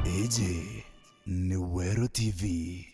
Hii ni Weru TV.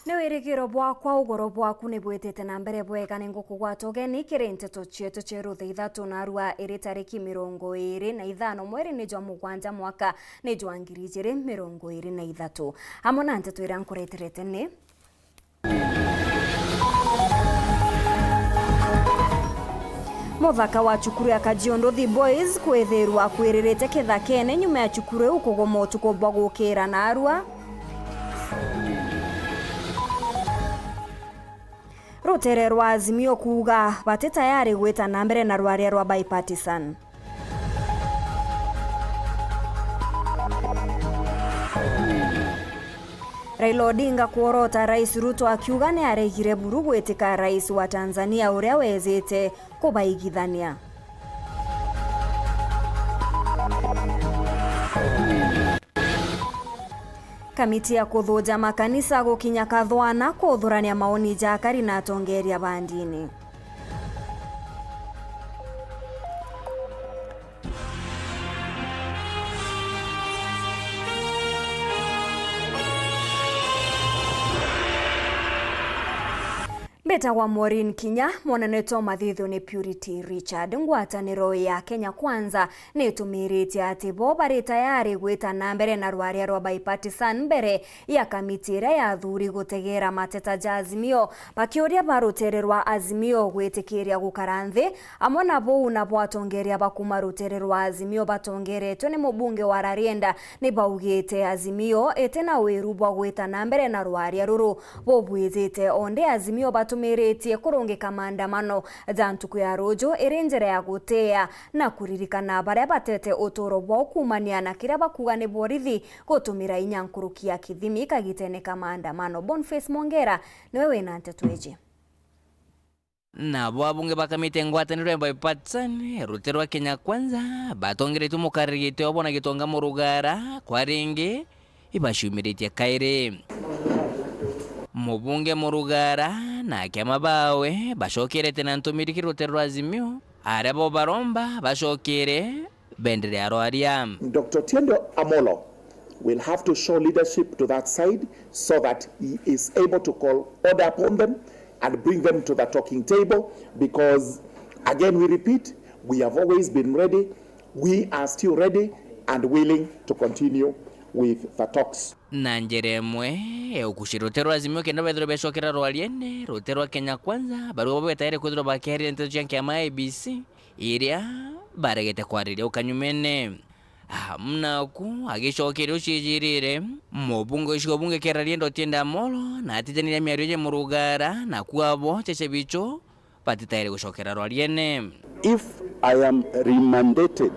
Newerekero bwakwa ugoro bwaku ni bwetete na mbere bwega ni ngukugwata ugeni kiri Nteto cietu cheruthe Ithatu na Arua iri tariki 25 mweri ni jwa mugwanja mwaka ni jwa 2023 hamwe na Nteto ira nkureterete ni muthaka wa cukuru ya Kajiondo The Boys kwethirwa kwiririte kithakene nyuma ya cukuru ukugoma utuko bwa gukira na Arua. Rutere rwa Azimio kuga bati tayari gwita na mbere na rwaria rwa bipartisan. Raila Odinga kuorota Rais Ruto akiuga ni aregire buru gwitika rais wa Tanzania uria wezete kubaigithania. Kamiti ya kuthuja makanisa gukinya Kathwana kuthurania maoni jakari na atongeria bandini. Beta wa MAUREEN KINYA Nteto mathitho ni Purity Richard ngwataniro ya Kenya Kwanza nitumiritie ati bo bari tayari gwita na mbere na rwaria rwa bipartisan mbere ya kamiti ira ya thuri gutegera mateta ja Azimio bakiuria barutere rwa Azimio gwitikiria gukaranthi amwe na bou na bwatongeria bakuma rutere rwa Azimio batongeretwe ni mubunge wa Rarienda ni baugite Azimio etena Weru bwa gwita na mbere na rwaria ruru bo bwizite onde Azimio batumiretie kurungika maandamano za ntuku ya rojo irenjere ya gutea na kuririkana baria batete utoro bwa kumania na kiria bakuga ni borithi gutumira inyankurukia kithimi kagiteneka maandamano. Boniface Mongera niwe wina Nteto eje. Na bwabunge bakamite ngwataniro ya bipartisan rutero wa Kenya Kwanza batongere tumukarigite obona gitonga mu rugara kwa ringi ibashumiritie kaire mubunge mu rugara na kema bawe bashokere tena ntumiriki rutero rwa Azimio arabo baromba bashokere bendere ya roaria. Dr. Tiendo Amolo will have to show leadership to that side so that he is able to call order upon them and bring them to the talking table, because again we repeat, we have always been ready, we are still ready and willing to continue with the talks. Na njeremwe ukushirutero Azimio kenda bethro beshokera roaliene rutero Kenya Kwanza baruwa bwe tayari kudro bakeri Nteto chanke ya IEBC iria baregete kwariria ukanyumene hamna ku agishokere ushijirire mubungo ishobunge keraliendo Tienda Amolo na atijanira miarije mu rugara na kuabo cheche bicho patitayari gushokera roaliene. If I am remandated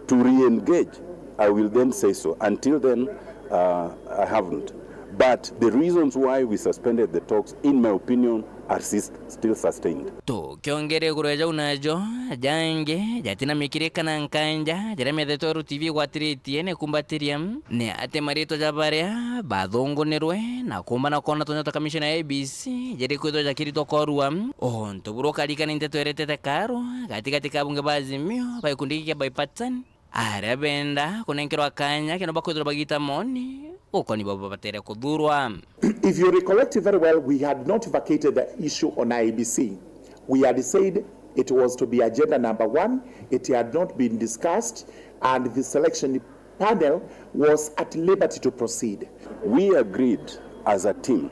to re-engage, I will then say so. Until then, I haven't. But the reasons why we suspended the talks, in my opinion, are still sustained. To kiongere kureja unajo jange jatina mikireka na nkanja jeremia Nteto TV watiritie ne kumbatiriam ne ate marito jabaria badongo nerwe na kumba na kona tonyo commission ya IEBC jeri kudo jakiri tokorua onto buroka lika Nteto eretete karo katika bunge ba Azimio bayikundiki bipartisan arabenda kunenkero kanya kino bakudro bagita moni uko ni baba batere kudurwa. If you recollect very well, we had not vacated the issue on IEBC. We had said it was to be agenda number 1. It had not been discussed, and the selection panel was at liberty to proceed. We agreed as a team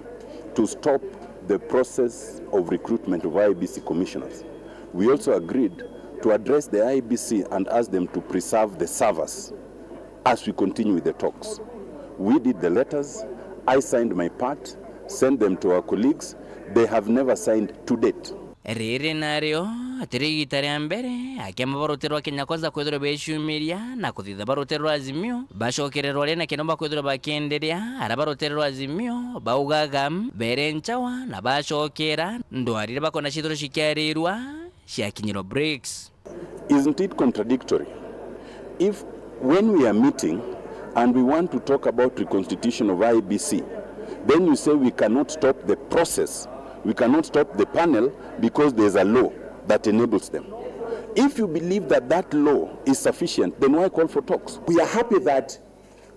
to stop the process of recruitment of IEBC commissioners. We also agreed to address the IEBC and ask them to preserve the servers as we continue with the talks. We did the letters, I signed my part, sent them to our colleagues. They have never signed to date. Riri nario tirigita ria mbere akema baroterwa Kenya Kwanza kwethirwa beshumiria na kuthitha baroterwa Azimio bacokererwa ria na kinomba kwethirwa bakenderia ara baroterwa Azimio baugaga bere nchawa na bacokera ndwarire bakona cithiro cikiarirwa ciakinyirwa breaks. Isn't it contradictory? If when we are meeting and we want to talk about reconstitution of IEBC, then you say we cannot stop the process, we cannot stop the panel because there's a law that enables them. If you believe that that law is sufficient, then why call for talks? We are happy that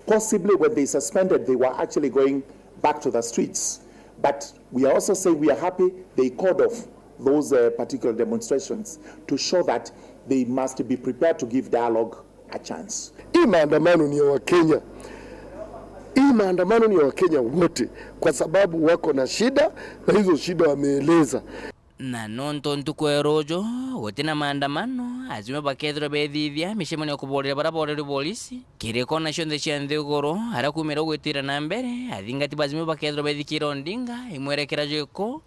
possibly when they suspended, they were actually going back to the streets. But we are also saying we are happy they called off those particular demonstrations to show that they must be prepared to give dialogue a chance. Hii maandamano ni ya Wakenya. Hii maandamano ni ya Wakenya wote kwa sababu wako na shida na hizo shida wameeleza. Na nonto ntukwerojo gotina maandamano Azimio bakethirwa bethithia micemano ya kuborera baraborera polisi kiriko na cionthe cia nthiguru ara kumira gwitira na mbere athingati ba Azimio bakethirwa bethikira Ondinga imwerekera jiko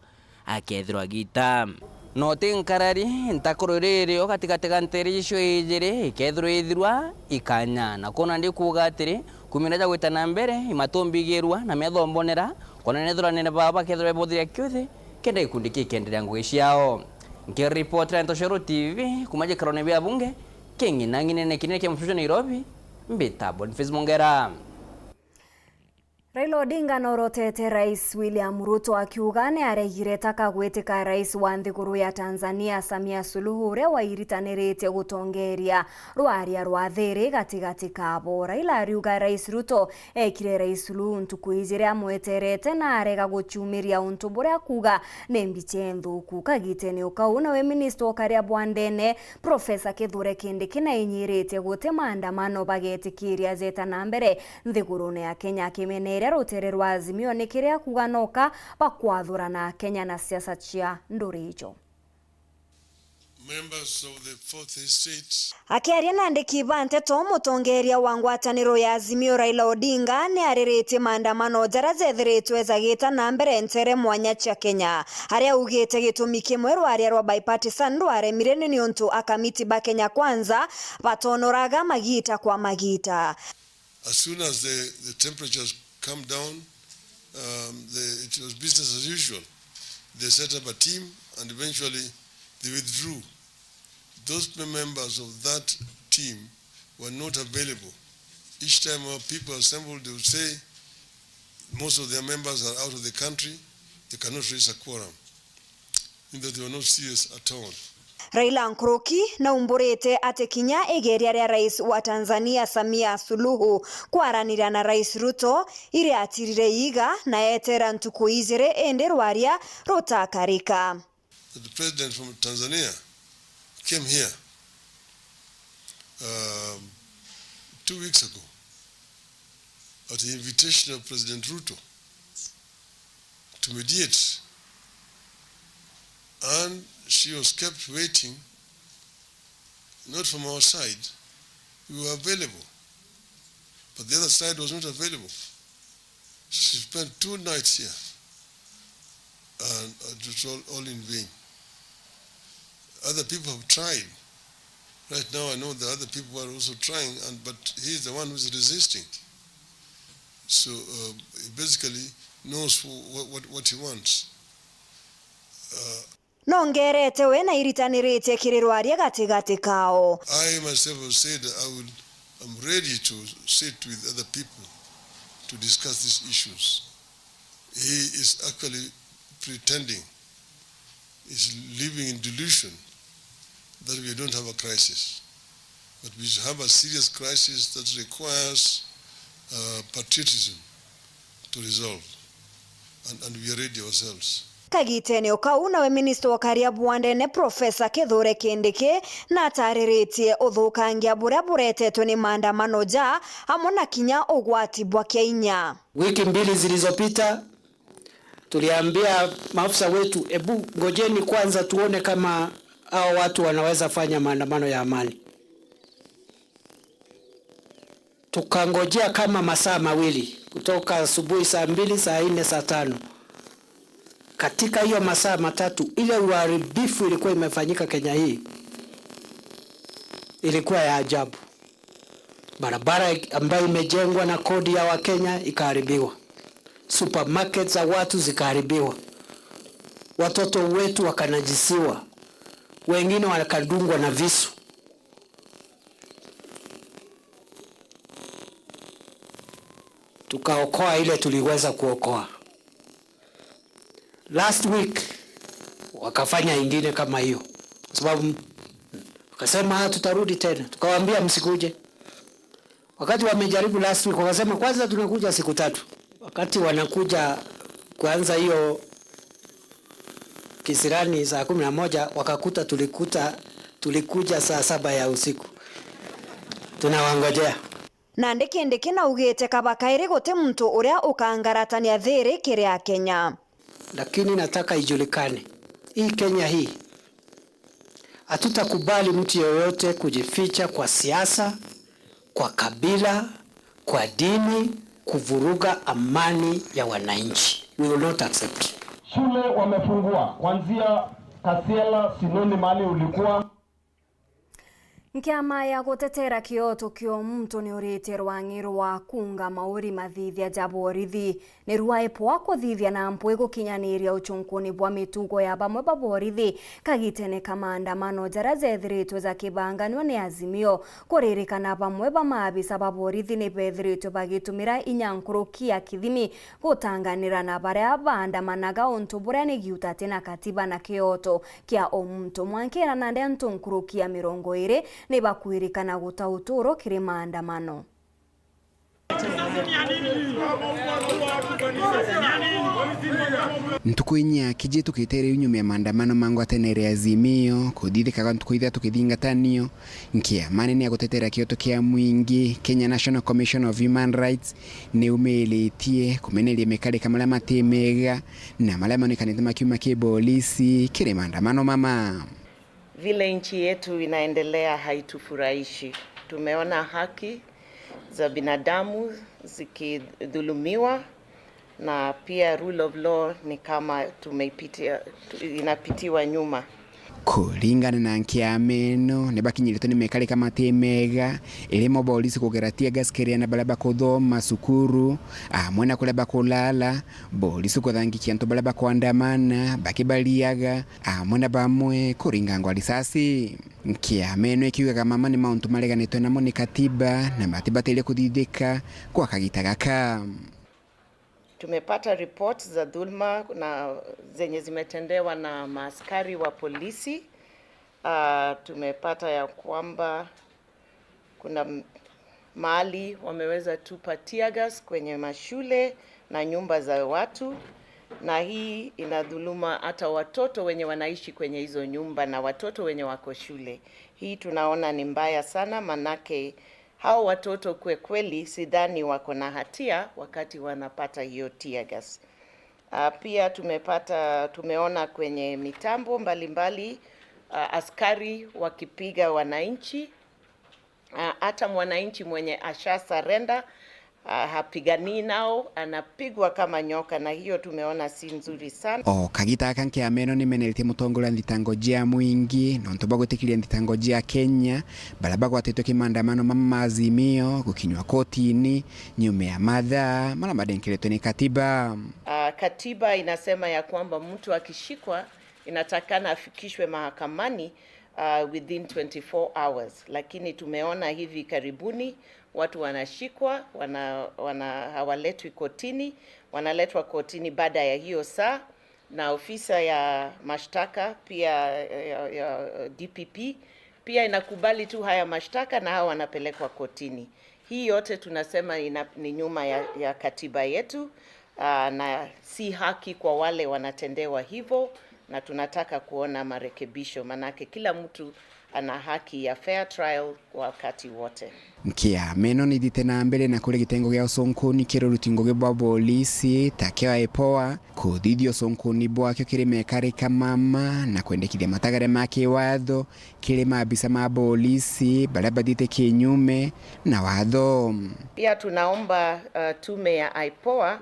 akethirwa gita no tinkarari ntakororere okatikati kanteri icio ijire ikethirwa ithirwa ikanya na kona ndi kuga atiri kumira ja gwita na mbere imatombigirwa na methombonera kona nethura nene baba kethirwa bodhia kyothe kenda ikundi kikenderea ngugi ciao nkiripotera Ntoshero TV kumaje karone bya bunge kingi nangine kinene kya mfusho Nairobi mbita Boniface Mongera. Raila Odinga norotete Rais William Ruto akiuga ni aregire taka gwitika Rais wa nthiguru ya Tanzania Samia Suluhu uria wairitanirite gutongeria rwaria rwa thiri gatigati kabo. Raila ariuga Rais Ruto ekire Rais Suluhu ntuku izire amweterete na arega guchumiria untu buria kuga ni mbiche nthuku kagitene ukauna we minister okaria bwandene Professor Kithure Kindiki na inyirite gute maandamano bagetikiria zeta na mbere nthiguru ya Kenya kimene rutere rwa Azimio ni kiria kuganoka bakwathurana Kenya na siasa cia nduri ijo. Members of the fourth estate. Akiaria na ndiki ba Nteto mutongeria wa ngwataniro ya Azimio Raila Odinga ni aririte maandamano jara zethiritwe zagita na mbere ntere mwanya cia Kenya aria ugite gitumi kimwe rwaria rwa bipartisan rwaremire ni untu akamiti ba Kenya Kwanza batonoraga magita kwa magita. As soon as the temperatures come down, it was business as usual. They set up a team and eventually they withdrew. Those members of that team were not available. Each time our people assembled, they would say most of their members are out of the country, they cannot raise a quorum. In that they were not serious at all. Raila Nkroki na umburete ate kinya egeria ria Rais wa Tanzania Samia Suluhu kwaranira na Rais Ruto iri atirire iga na etera ntuku izire ende rwaria rutakarika. The president from Tanzania came here 2 weeks ago at the invitation of President Ruto to mediate, and she was kept waiting, not from our side. We were available, but the other side was not available. She spent 2 nights here, and it was all in vain. Other people have tried. Right now I know the other people are also trying, but he's the one who's resisting. So he basically knows what he wants. Nongerete we na iritanirite kirirwaria gatigati kao. I myself have said I'm ready to sit with other people to discuss these issues. He is actually pretending, he's living in delusion that we don't have a crisis. But we have a serious crisis that requires patriotism to resolve, and we are ready ourselves. Kagitene ukauna we minister wakaria bwandene Professor Kithure Kindiki na tariritie uthukangia buria buretetwe ni maandamano ja hamwe na kinya ugwati bwa Kenya. Wiki mbili zilizopita Tuliambia maafisa wetu, ebu ngojeni kwanza tuone kama hao watu wanaweza fanya maandamano ya amani. Tukangojea kama masaa mawili, kutoka asubuhi saa 2, saa 4, saa 5. Katika hiyo masaa matatu, ile uharibifu ilikuwa imefanyika Kenya hii ilikuwa ya ajabu. Barabara ambayo imejengwa na kodi ya Wakenya ikaharibiwa. Supermarkets za watu zikaharibiwa. Watoto wetu wakanajisiwa. Wengine wakadungwa na visu. Tukaokoa ile tuliweza kuokoa. Last week wakafanya ingine kama hiyo. Kwa sababu wakasema tutarudi tena. Tukawaambia msikuje. Wakati wamejaribu last week wakasema kwanza tunakuja siku 3. Wakati wanakuja kuanza hiyo kisirani saa 11 wakakuta tulikuja saa 7 ya usiku. Tunawangojea. Na ndiki na ugite kabakairi guti muntu uria ukangaratania thiri kiria Kenya. Lakini nataka ijulikane, hii Kenya hii hatutakubali mtu yoyote kujificha kwa siasa, kwa kabila, kwa dini, kuvuruga amani ya wananchi. We will not accept. Shule wamefungua kuanzia Kasiela, Sinoni mali ulikuwa. Nkiama ya gutetera kioto kio muntu ni ureterwa ngirwa kunga mauri mathithia jaborithi ni ruaipo wa kuthithia na mpwe gukinyaniria uchunkuni bwa mitugo ya bamwe baborithi kagitene maandamano jara zethiritwe za kibanganwa ni Azimio kuririkana bamwe bamaabisa baborithi ni bethiritwe bagitumira inyankurukia kithimi gutanganira na baria baandamanaga untu buria ni giutate na katiba na kioto kia omuntu mwankira na ndentu nkurukia 20 ni bakwirikana gutauturo kiri maandamano. Ntukuinya kije tukitere unyume ya maandamano mangu atenere Azimio kudithikaga ntukuithia tukithingatanio nkia manene ya gutetera kioto kia mwingi. Kenya National Commission of Human Rights ni umelitie kumenelia mekale kamala matemega na malama nikanete makiuma kibolisi kiri maandamano mama. Vile nchi yetu inaendelea haitufurahishi. Tumeona haki za binadamu zikidhulumiwa na pia rule of law ni kama inapitiwa nyuma. Kulingana na nkiameno nebakinyirito ni mekale kama temega elemo bolisi kugeratia gaskeria na balaba kodhoma sukuru amwena kulaba kulala bolisi kudhangi kianto balaba kuandamana bakibaliaga amwena bamwe kuringango alisasi nkiameno ikiwa kama mama ni mauntu malega neto namo ni katiba na matiba ile kudidika kwa kagitagaka. Tumepata report za dhulma na zenye zimetendewa na maaskari wa polisi. Tumepata ya kwamba kuna mahali wameweza tupa tear gas kwenye mashule na nyumba za watu, na hii inadhuluma hata watoto wenye wanaishi kwenye hizo nyumba na watoto wenye wako shule. Hii tunaona ni mbaya sana, manake hao watoto kweli sidhani wako na hatia wakati wanapata hiyo tear gas. Pia tumeona kwenye mitambo mbalimbali askari wakipiga wananchi, hata mwananchi mwenye asha surrender hapigani nao, anapigwa kama nyoka, na hiyo tumeona si nzuri sana. Kagita kanke ameno ni menelite mutongola nditangojia mwingi na ntobago tekilia nditangojia Kenya balaba kwa teto kimandamano mama Azimio kukinywa kotini nyume ya madha mala madenkileto ni katiba. Katiba inasema ya kwamba mtu akishikwa inatakana afikishwe mahakamani within 24 hours, lakini tumeona hivi karibuni watu wanashikwa, hawaletwi kotini, wanaletwa kotini baada ya hiyo saa, na ofisa ya mashtaka pia ya DPP pia inakubali tu haya mashtaka na hao wanapelekwa kotini. Hii yote tunasema ni nyuma ya katiba yetu, na si haki kwa wale wanatendewa hivyo, na tunataka kuona marekebisho, manake kila mtu ana haki ya fair trial wakati wote. Kiameno ni thite na mbere na kule gitengo gya Sonkoni kiro rutingo gwa polisi takeo epoa kuthithio Sonkoni bwakyo kiri mekari kamama na kwendekithia matagare make watho kiri mabisa ma polisi baria bathite kinyume na watho. Pia tunaomba tume ya IPOA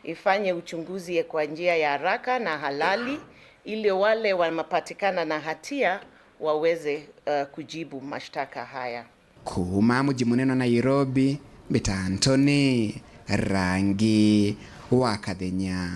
ifanye uchunguzi kwa njia ya haraka na halali ili wale wanapatikana na hatia waweze kujibu mashtaka haya. Kuma mji munene wa Nairobi, Antony Rangi wa Kathenya.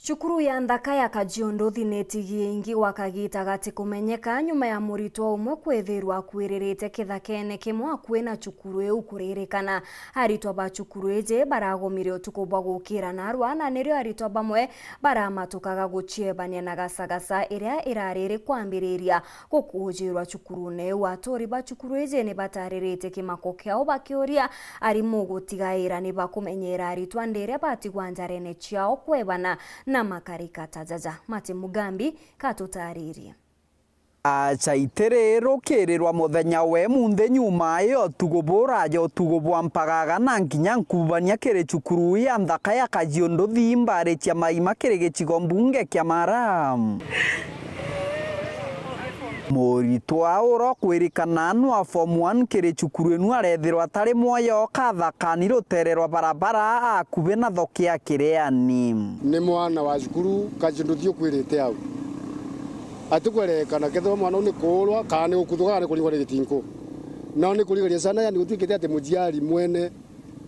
Cukuru ya Nthaka ya Kajiado thinetigie ingi wakagita gati kumenyeka nyuma ya muritwa umwe kwithirwa kwiririte kithakene kimwe kwina cukuru eu kuririkana. Aritwa ba cukuru eje baragomire utuku bwa gukira narwa na nirio aritwa bamwe baramatukaga guchiebania na gasagasa iria irariri kwambiriria gukujirwa cukuru neu. Atori ba cukuru eje ni bataririte kimako kiao bakioria arimu gutigaira ni bakumenyera aritwa ndere batigwa njarene chiao kwebana na makarikata jaja. Mati Mugambi katutaririe. Chaiterero kirirwa muthenya we munthe nyuma iyo tugubura jo tugubwa mpagaga na nginya nkubania kiri cukuru ya Nthaka ya Kajiado thimbare cia maima kiri gicigo mbunge kia Maram. Muritwa uro kwirikana nwa form 1 kiri cukuru enu arethirwa tari moyo kathakani rutererwa barabara akuve na thokia kireani. Ni mwana wa cukuru Kajiado thio kwirite au atukwerekana ketho mwana ni kurwa kana ukuthuka ni kuringwa gitinko na ni kurigeria sana yani gutwikite ati mujiari mwene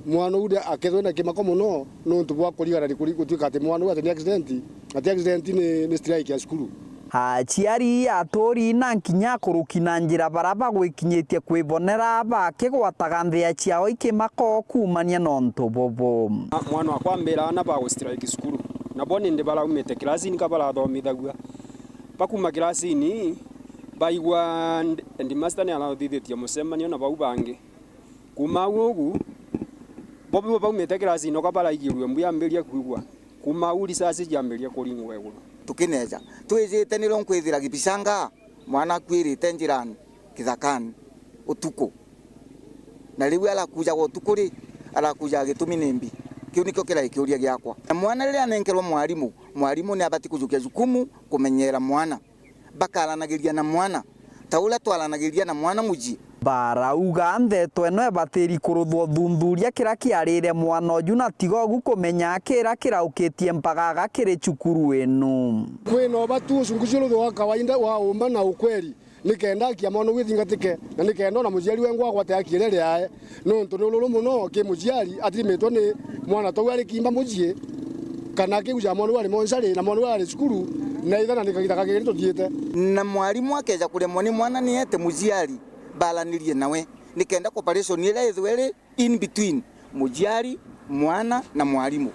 mwana ude akethwe na kimako muno no ntubwa kurigana ni gutwika ati mwana ati accident ni strike ya cukuru. Aciari atori na nkinya kurukina njira baraba gwikinyitie kwibonera bakigwataga nthia ciao ikimako kumania no ntubobo. Mwana wakwa mbira na ba strike cukuru na boni ndi baraumite classini ka barathomithagua bakuma classini baigwa ndi master ni alathithitie mucemanio na bau bangi kuma ugu bobi baumite classini ka baraigirwe mbuya mbiria kuigwa kuma uri sasa jambiria kuringwa eguru tukineja twizite ni ronkwithira gibicanga mwana kwirite njirani kithakani utuko na riu ala kuja go tukuri ala kuja gitumi nimbi kiu nikyo kira ikiuria giakwa mwana riria nenkerwa mwarimu ni abati kujukia jukumu kumenyera mwana bakalanagiria na mwana taula twalanagiria na mwana muji barauga Nteto eno ebatiri kuruthwo thuthuria kira kiarire mwana uju na tigogu kumenya kira kiraukitie mpagaga kiri cukuru enu kwino batu ucungucio ruthu wa kawaida wa umba na ukweli nikenda kia mwana withingatike na nikenda na mujiari wengwa gwate akirere yae no nturulu muno ki mujiari atirimetwo ni mwana to wari kimba mujie kana kiguja mwana wari monsari na mwana wari cukuru na ithana nikagitaka kiri tuthiete na mwarimu akeja kuremwa ni mwana ni ete mujiari balanirie nawe nikenda cooperation ile ithwere in between mujiari mwana na mwarimu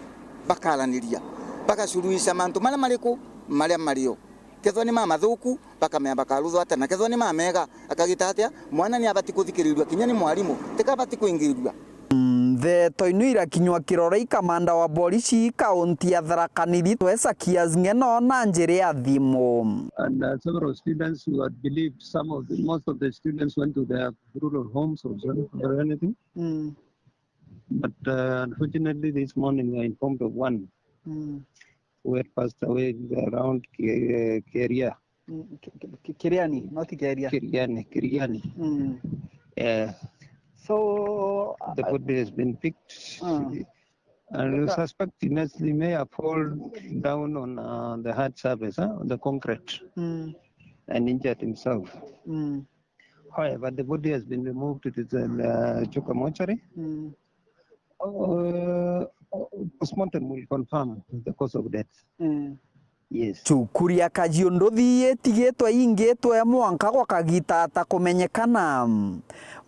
bakalaniria bakashuruisha mantu mala mariko maria mario ketho ni mama thuku bakamea bakarutho ate na ketho ni mamega akagita atia mwana ni abati kuthikiririrwa kinya ni mwarimu tikabati kuingirirwa. Nteto inu irakinywa kirore kamanda wa polisi kaunti ya Tharaka Nithi twesa kiazng'e no na njira ya thimu. And several students who had believed most of the students went to their rural homes or anything. But unfortunately this morning we are informed of one who had passed away around Keria. Kiriani, not Keria. Kiriani. So the body has been picked, and the suspect initially may have fallen down on the hard surface, on the concrete, and injured himself. However, the body has been removed to the Chuka mortuary. Postmortem will confirm the cause of death. Yes. Cukuru ya Kajiado thiĩtigĩtwo ingĩtwo mwanka gwa kagita atakumenyekana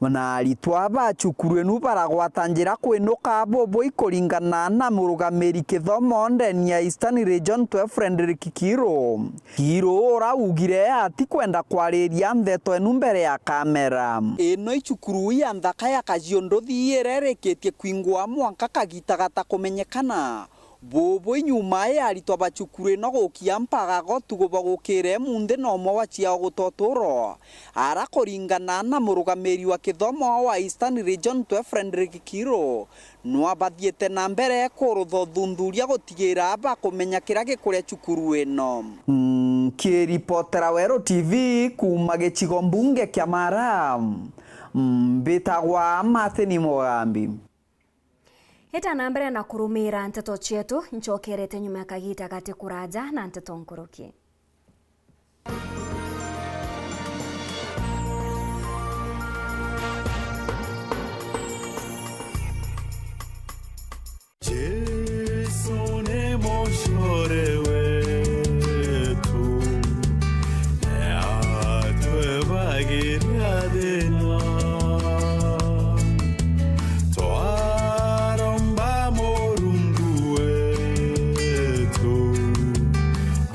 na aritwa ba cukuru enu baragwata njĩra kwĩnuka bobo ikuringana na mũrũgamĩri kithomo ndeni ya Eastern Region 12 Frederick Kiro raugire ati kwenda kwarĩria Nteto enu mbere ya kamera ĩno icukuru ya Nthaka ya Kajiado thiĩrerĩkĩtie kwingwa mwanka kagita gatakumenyekana bobo inyuma ya aritwa bacukuru no gukiampaga gotugo gukire munde no mo wachia gutotoro ara koringana na murugamiri wa kithomo wa Eastern Region to Frederick Kiro no abathiete na mbere kurutho thunduria gutigira ba kumenya kira gikuria cukuru eno kiripotera Weru TV kuma gicigo mbunge kya Mara mbitagwa Matheni Mogambi. Heta na mbere na kurumira Nteto chetu nchokerete nyuma kagita gati kuraja na Nteto nkuruki. Jesu ne moshore wetu ne atwe bagira dena toaromba morungu wetu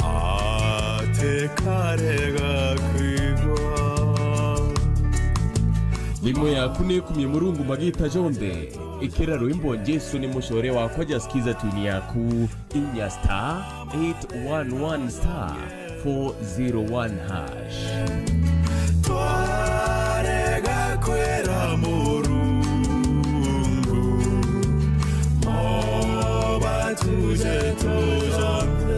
ate karega kwigwa Limo yaku nikumye murungu magita jonde ikira rwimbo Jesu ni mushore wako jasikiza tuni yaku inya star 811 star 401 hash twarega kwera murungu moba tuje tujambe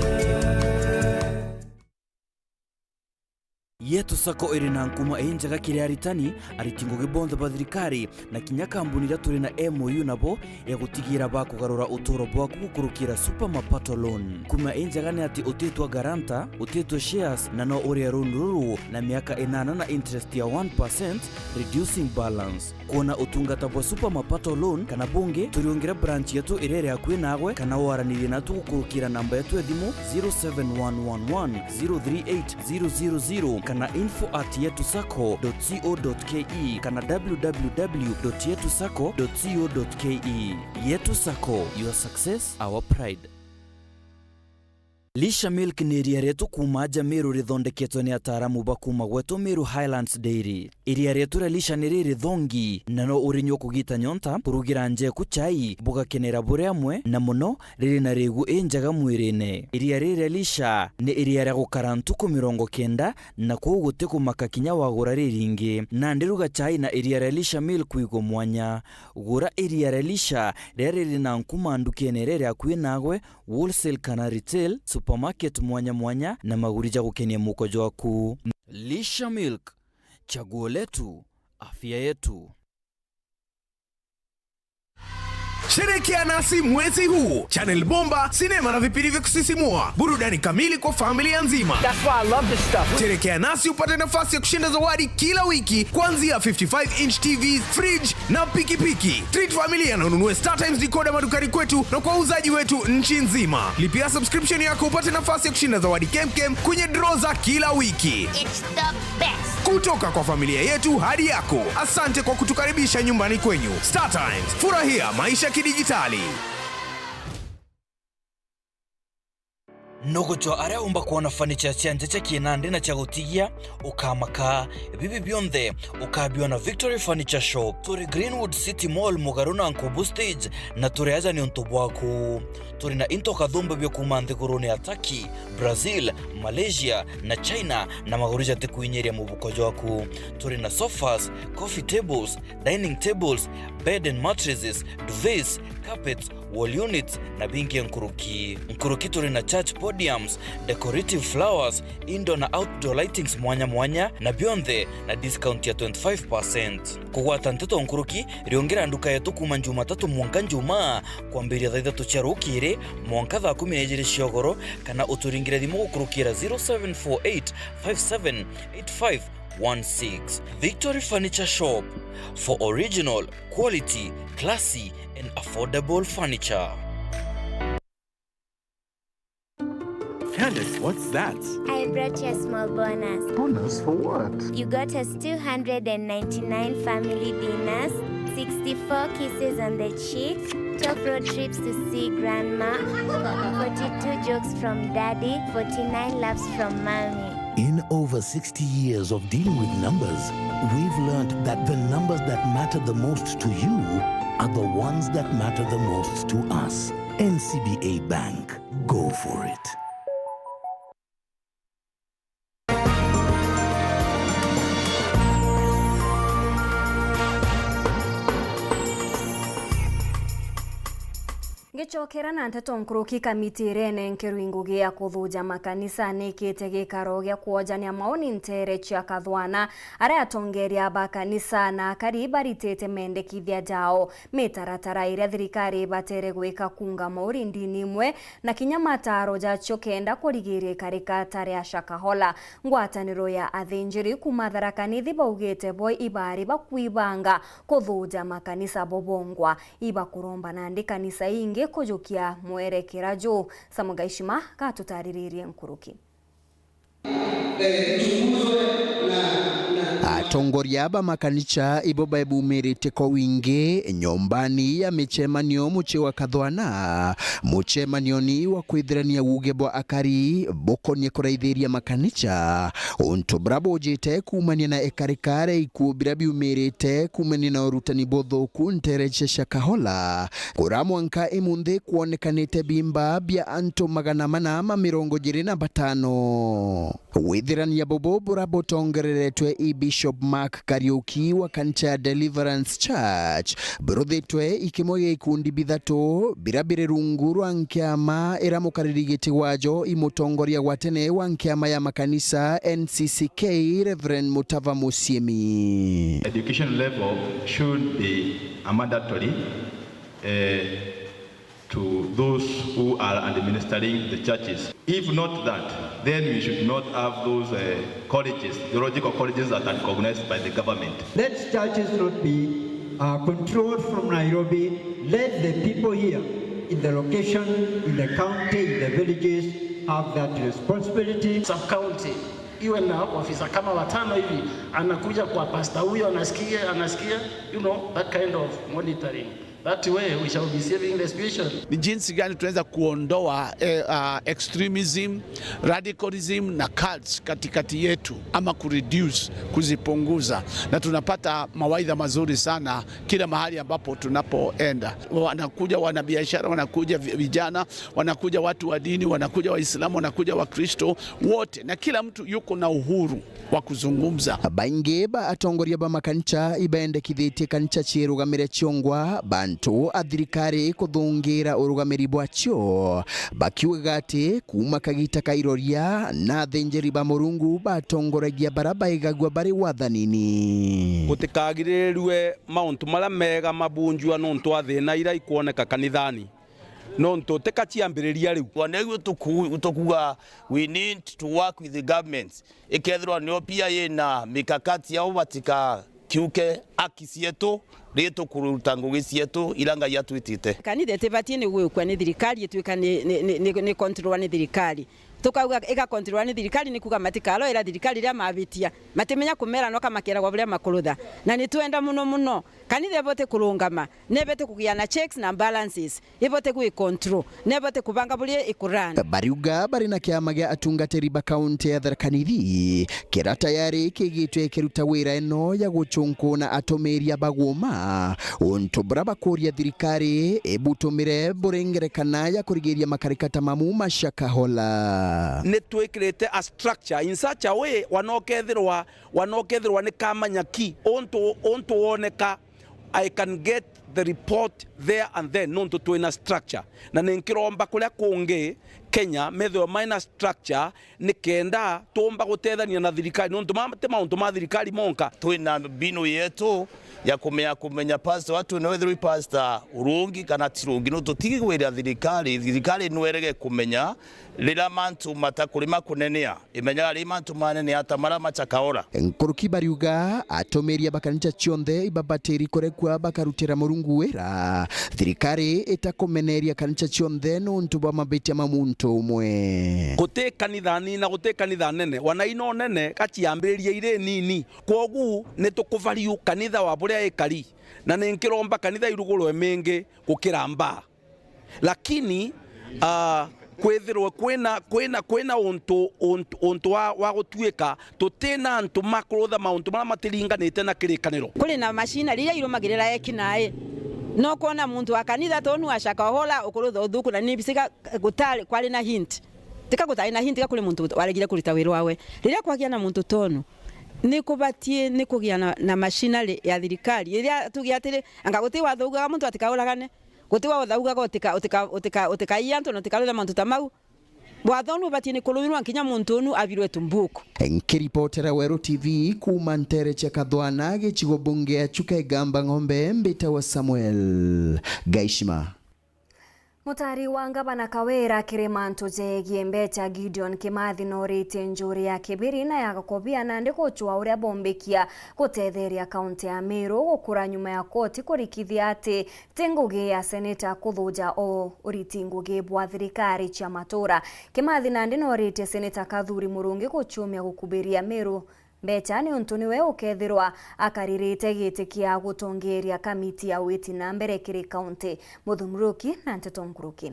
yetu sako iri na nkuma enjaga kiri aritani aritingo gibonda badrikari na kinya kambunira turi na MOU nabo ya gutigira ba kugarura utoro bwa kukurukira super mapato loan kuma enjaga ne ati utetwa garanta utetwa shares na no uri runduru na miaka 8 na interest ya 1% reducing balance kona utungata bwa super mapato loan kana bunge turiongera branch yetu irere akwe nagwe kana waranire na tukurukira namba yetu edimu 0711038000 kana info@yetusako.co.ke kana www.yetusako.co.ke. Yetu Sako, your success, our pride. Lisha Milk ni iria rietu kuma Meru rithondeketwo ni ataramu bakuma gwetu Meru Highlands Dairy. Iria rietu ra Lisha ni riri thongi na no urinyo kugita nyonta kurugira nje ku chai bugakenera bure amwe na muno riri na rigu enjaga mwirine. Iria riri Lisha ni iria ra gukara ntuku 90 na kuguti kumaka kinya wagura riringi na ndiruga chai na iria ra Lisha Milk igo mwanya gura iria ra Lisha riri na nkuma ndukene riri akwi nagwe wholesale kana retail supermarket mwanya na magurija gukenia mukojo waku. Lisha Milk, chaguo letu, afya yetu. Sherekea nasi mwezi huu. Channel bomba, sinema na vipindi vya kusisimua. Burudani kamili kwa familia nzima. That's why I love this stuff. Sherekea nasi upate nafasi ya kushinda zawadi kila wiki kuanzia 55-inch TVs, fridge na pikipiki. Treat familia na ununue StarTimes decoder madukani kwetu na kwa uzaji wetu nchi nzima. Lipia subscription yako upate nafasi ya kushinda zawadi kemkem kwenye draw za kila wiki. It's the best. Kutoka kwa familia yetu hadi yako. Asante kwa kutukaribisha nyumbani kwenyu. StarTimes, furahia maisha kidijitali. Nogocho aria umba kuona furniture cianje cha kienande na cha gutigia ukamaka bibi bionthe ukabio na Victory Furniture Shop turi Greenwood City Mall mugaruna Nkobu Stage na turi aja ni ontobwaku turi na into kathumba byo kumande gorone ya Turkey, Brazil, Malaysia na China na magurija te kuinyeria mubukojo waku turi na sofas, coffee tables, dining tables, bed and mattresses, duvets, carpets, wall units na bingi nkuruki turi na church podiums, decorative flowers, indoor na outdoor lightings mwanya na beyond na discount ya 25%. Kugwata Nteto nkuruki riongera nduka yetu kuma Jumatatu mwanka njuma kwambiria thaa 3 cia rukire mwanka thaa 12 ciogoro kana uturingire thimu gukurukira 0748578516. Victory Furniture Shop for original, quality, classy and affordable furniture. Candace, what's that? I brought you a small bonus. Bonus for what? You got us 299 family dinners, 64 kisses on the cheek, 12 road trips to see grandma, 42 jokes from daddy, 49 laughs from mommy. In over 60 years of dealing with numbers, we've learned that the numbers that matter the most to you are the ones that matter the most to us. NCBA Bank. Go for it. Gĩchokera na Nteto nkũrũki kamiti rene nkĩrwingu gĩa kũthũja makanisa nĩkĩte gĩkaro gĩa kuonjania maoni ntere cia kathwana arĩa atongeria bakanisa na akari baritĩte mendekithia jao mĩtaratara ĩrĩa thirikari batere gwĩka kunga mauri ndini imwe na kinya mataro jacio kenda kũrigĩrĩka rĩkatare ashakahola ngwatanĩro ya athinjĩri kuma tharakanithi baugĩte boy ibari bakwibanga kũthũja makanisa bobongwa iba kuromba na ndi kanisa ingi kujukia mwerekera juu. Samugaishima katutaririe nkuruki. Atongoria ba makanisa iboba ebumerete kwa wingi nyombani ya michemanio muche wa kathwana muchemanio ni wa kwithirania ugebwa akari bokonie kuraithiria makanisa onto brabo jete kumania na ekarikare ikubira biumerete kumania na urutani bothoku ntereche shakahola kuramwanka emunde kuonekanite bimba bia anto magana manama 25 withirania bobo brabo tongereretwe Bishop Mark Kariuki wa kanisa Deliverance Church brodhetwe ikimoye ikundi Ithatu birabire runguru ankiama eramukaririgiti wajo imutongoria watene wa nkiama ya makanisa NCCK Reverend Mutava Musiemi. Education level should be a mandatory to those who are administering the churches. If not that, then we should not have those colleges, theological colleges that are recognized by the government. Let churches not be controlled from Nairobi. Let the people here in the location, in the county, in the villages have that responsibility. Sub-county, iwe na ofisa kama watano hivi, anakuja kwa pastor huyo, anasikia, you know, that kind of monitoring. That way we shall be saving the situation. Ni jinsi gani tunaweza kuondoa extremism, radicalism na cults katikati yetu ama kureduce, kuzipunguza, na tunapata mawaidha mazuri sana kila mahali ambapo tunapoenda. Wanakuja wanabiashara, wanakuja vijana, wanakuja watu wa dini, wanakuja Waislamu, wanakuja Wakristo wote, na kila mtu yuko na uhuru wa kuzungumza. Baingeba atongoria ba makanisa ibaende kithite kanisa chirugamire chiongwa bantu athirikari kuthungira urugamiri bwacio bakiuga ati kuma kagita kairoria na thenjeri ba Murungu batongoragia baraba igagwa bari wathanini gutikagiririrwe mauntu mara mega mabunjwa nontu athina ira ikuoneka kanithani nontu tekachiambiriria riu waneguo tukuga we need to work with the government ikethirwa nio pia yena mikakati yao batika kiuke akisieto reto kuruta ngugi cietu iranga yatwitite kanitha tibatie ni gwikwa ni thirikari itwika ni control ni thirikari tukauga ika control ni thirikari ni kuga matikalo ira thirikari ria mabitia matimenya kumera no kama kera gwa makurutha na ni twenda muno kanitha bote kurungama nebete kugiana checks na balances ibote gwi control nebete kubanga bulie ikurana bariuga bari na kiama gia atungateri ba county ya Tharaka-Nithi kira tayari kigitwe kiruta wira eno ya guchunko na atomeria bagoma onto braba koria thirikari ebutomire burengerekana ya kurigiria makarikata mamu mashakahola netwekirete a structure in such a way wanokethirwa ni kamanya ki onto oneka I can get the report there and then nonto twina structure na ninkiromba kuria kungi Kenya metho minor structure ni kenda tomba gutethania na thirikari nonto mauntu ma thirikari monka twina binu yetu ya kumenya pastor watu no wethu pastor urungi kana tirungi no tutigwira thirikari nwerege kumenya rira mantu matakurima kunenea imenya rira mantu manene atamara machakaora nkuruki bariuga atomeria bakanita chionde ibabateri korekwa bakarutira Murungu wera thirikari itakomeneria kanita chionde no ntuba mabeti mamuntu umwe gote kanitha nini na gote kanitha nene wanaino nene kachiambiriria ire nini kogu netukuvariu kanitha wa buria ekari na ninkiromba kanitha irugurwe mingi gukiramba lakini kwethirwo kwena onto wa gutwika tutena antu makurutha mauntu mara matiringanite na kirikaniro kuri na machine riria irumagirira ekinae no kuona muntu wa kanitha tonu ashaka hola okurutha uthuku na nibisika gutali kwali na hint tika gutali na hint kuli muntu waregire kurita wiru wawe riria kwagia na muntu tonu ni kubatie ni kugia na machinery ya thirikari iria tugiatire anga guti wathuga muntu atikauragane guti wa thauga utika ianto no tikarutha muntu tamau wathonu batie ni kulubirwa nkinya muntu nu abirwe tumbuku. Nkiripotera Weru TV kuma Ntere cha Kathwana gichigo bunge ya Chuka Igamba Ng'ombe Mbita wa Samuel Gaishima. Mutari wa ngavana Kawira Kirimantu jegie Mbecha Gideon Kimathi norite njuri ya kibiri na ya gakobia na ndikuchwa uria bombekia gutetheria kaunti ya Meru gukura nyuma ya koti kurikithia ati tingugi ya seneta kuthuja o uriti ngugi bwa thirikari cia matura. Kimathi na ndinorite seneta Kathuri Murungi guchumia gukubiria Meru Mbecha ni untu niwe ukethirwa akaririte gitikia gutongeria kamiti ya witi na mbere kiri kaunti. Muthumuruki na Nteto Nkuruki.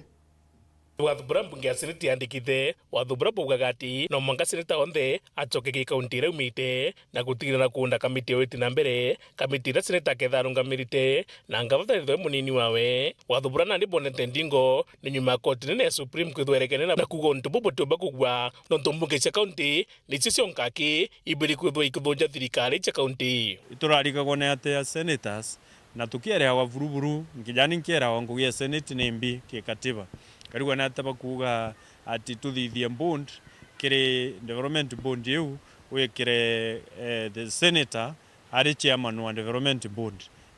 Wathubura mbunge ya seneti yandikithe wathubura bugaga ati no mwanga seneta onthe acoke gikaunti ira umite na gutigirira kuunda kamiti ya witi na mbere kamiti ira seneta ketharungamirite na ngavatharitho munini wawe. Wathubura na ndibonete ndingo ni nyuma koti nene ya Supreme kwithwerekene na kugo ntububutumba kugwa no ntumbunge cia kaunti ni cio nkaki ibiri kwithwa ikithunja thirikari cia kaunti. Iturarikagwo ni ati senators na tukiere wa vuruvuru ngijani nkiera wa ngugi ya senate ni mbi kikatiba karigwa na taba kuga ati tuthithie bond kire development bond yu wekire the senator ari chairman wa development board,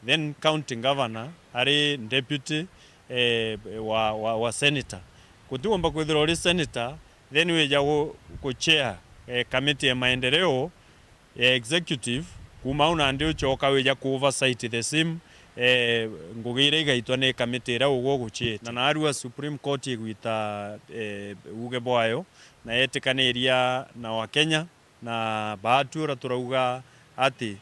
then county governor ari deputy wa senator kutuomba kwithira uri senator then weja ku chair committee ya maendeleo executive kuma una ndio choka weja ku oversight the same ngugire igaitwa ni kamiti ra ugo guchita na arua Supreme Court igwita uge bwayo na yetikaniria na wa Kenya na batura turauga ati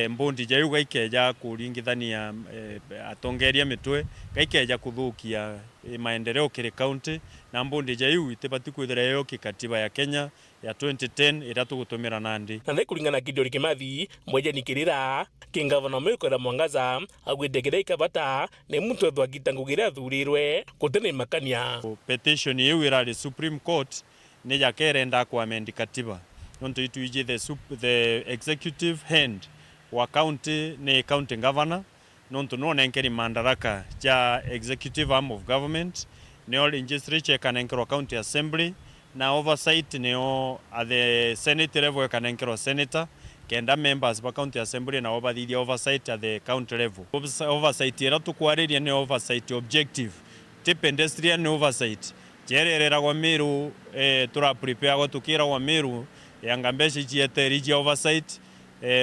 mbondi ja yuga ikeja kuringithania atongeria mitwe gaikeja kuthukia maendeleo kire county na mbondi ja yu itebati kwithira yo kikatiba ya Kenya ya 2010 ira tugutumira nandi na kuringana Gideon Kimathi mweje nikirira kingavana mwikora mwangaza agwidegera ikabata ne muntu ethwa gitangugira thurirwe kutene makania petition yu ira Supreme Court ne jakerenda kwa amend katiba nonto ituije the executive hand wa county ne county governor nonto none nkeri mandaraka ja executive arm of government ne all legislature kanenkero county assembly na oversight neo at the senate level kanenkero senator kenda members ba county assembly na obathithia oversight at the county level. Oversight era tukwariria ne oversight objective ti pedestrian ne oversight jererera kwa Meru tura prepare go tukira wa Meru yanga mbeshi chieteri oversight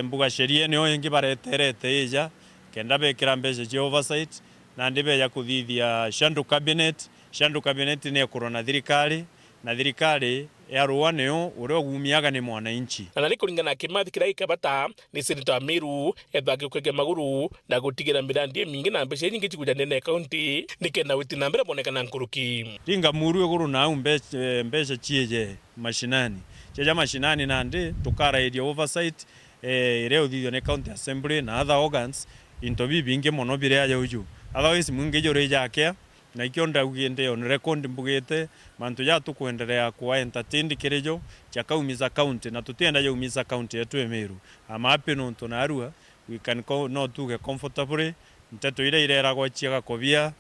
mbuga sheria ne oyingi bareterete ija kenda bekira mbeshi chi oversight na ndibe ya kuthithia shandu cabinet ne corona thirikari na thirikari ya ruwaneo urio gumiaga ni mwananchi na kuringana Kimathi kira ikabata ni senator wa Meru ethage kwege maguru na gutigira mirandi mingi na mbeca nyingi chikuja nene county nikenda witi na mbere bonekana Nkuruki ringa muru eguru na mbeca chieje mashinani cheja mashinani na ndi tukara area oversight ire uthithio ne county assembly na other organs into bibinge mono bire aja uju otherwise munge jore jake na ikionda ugende on record mbugete mantu ya tukuendelea kwa entertain kirejo cha kaumiza county na tutienda ya umiza county yetu Meru ama apeno ntonarua we can no tuge comfortably Nteto ile iragwa chia kobia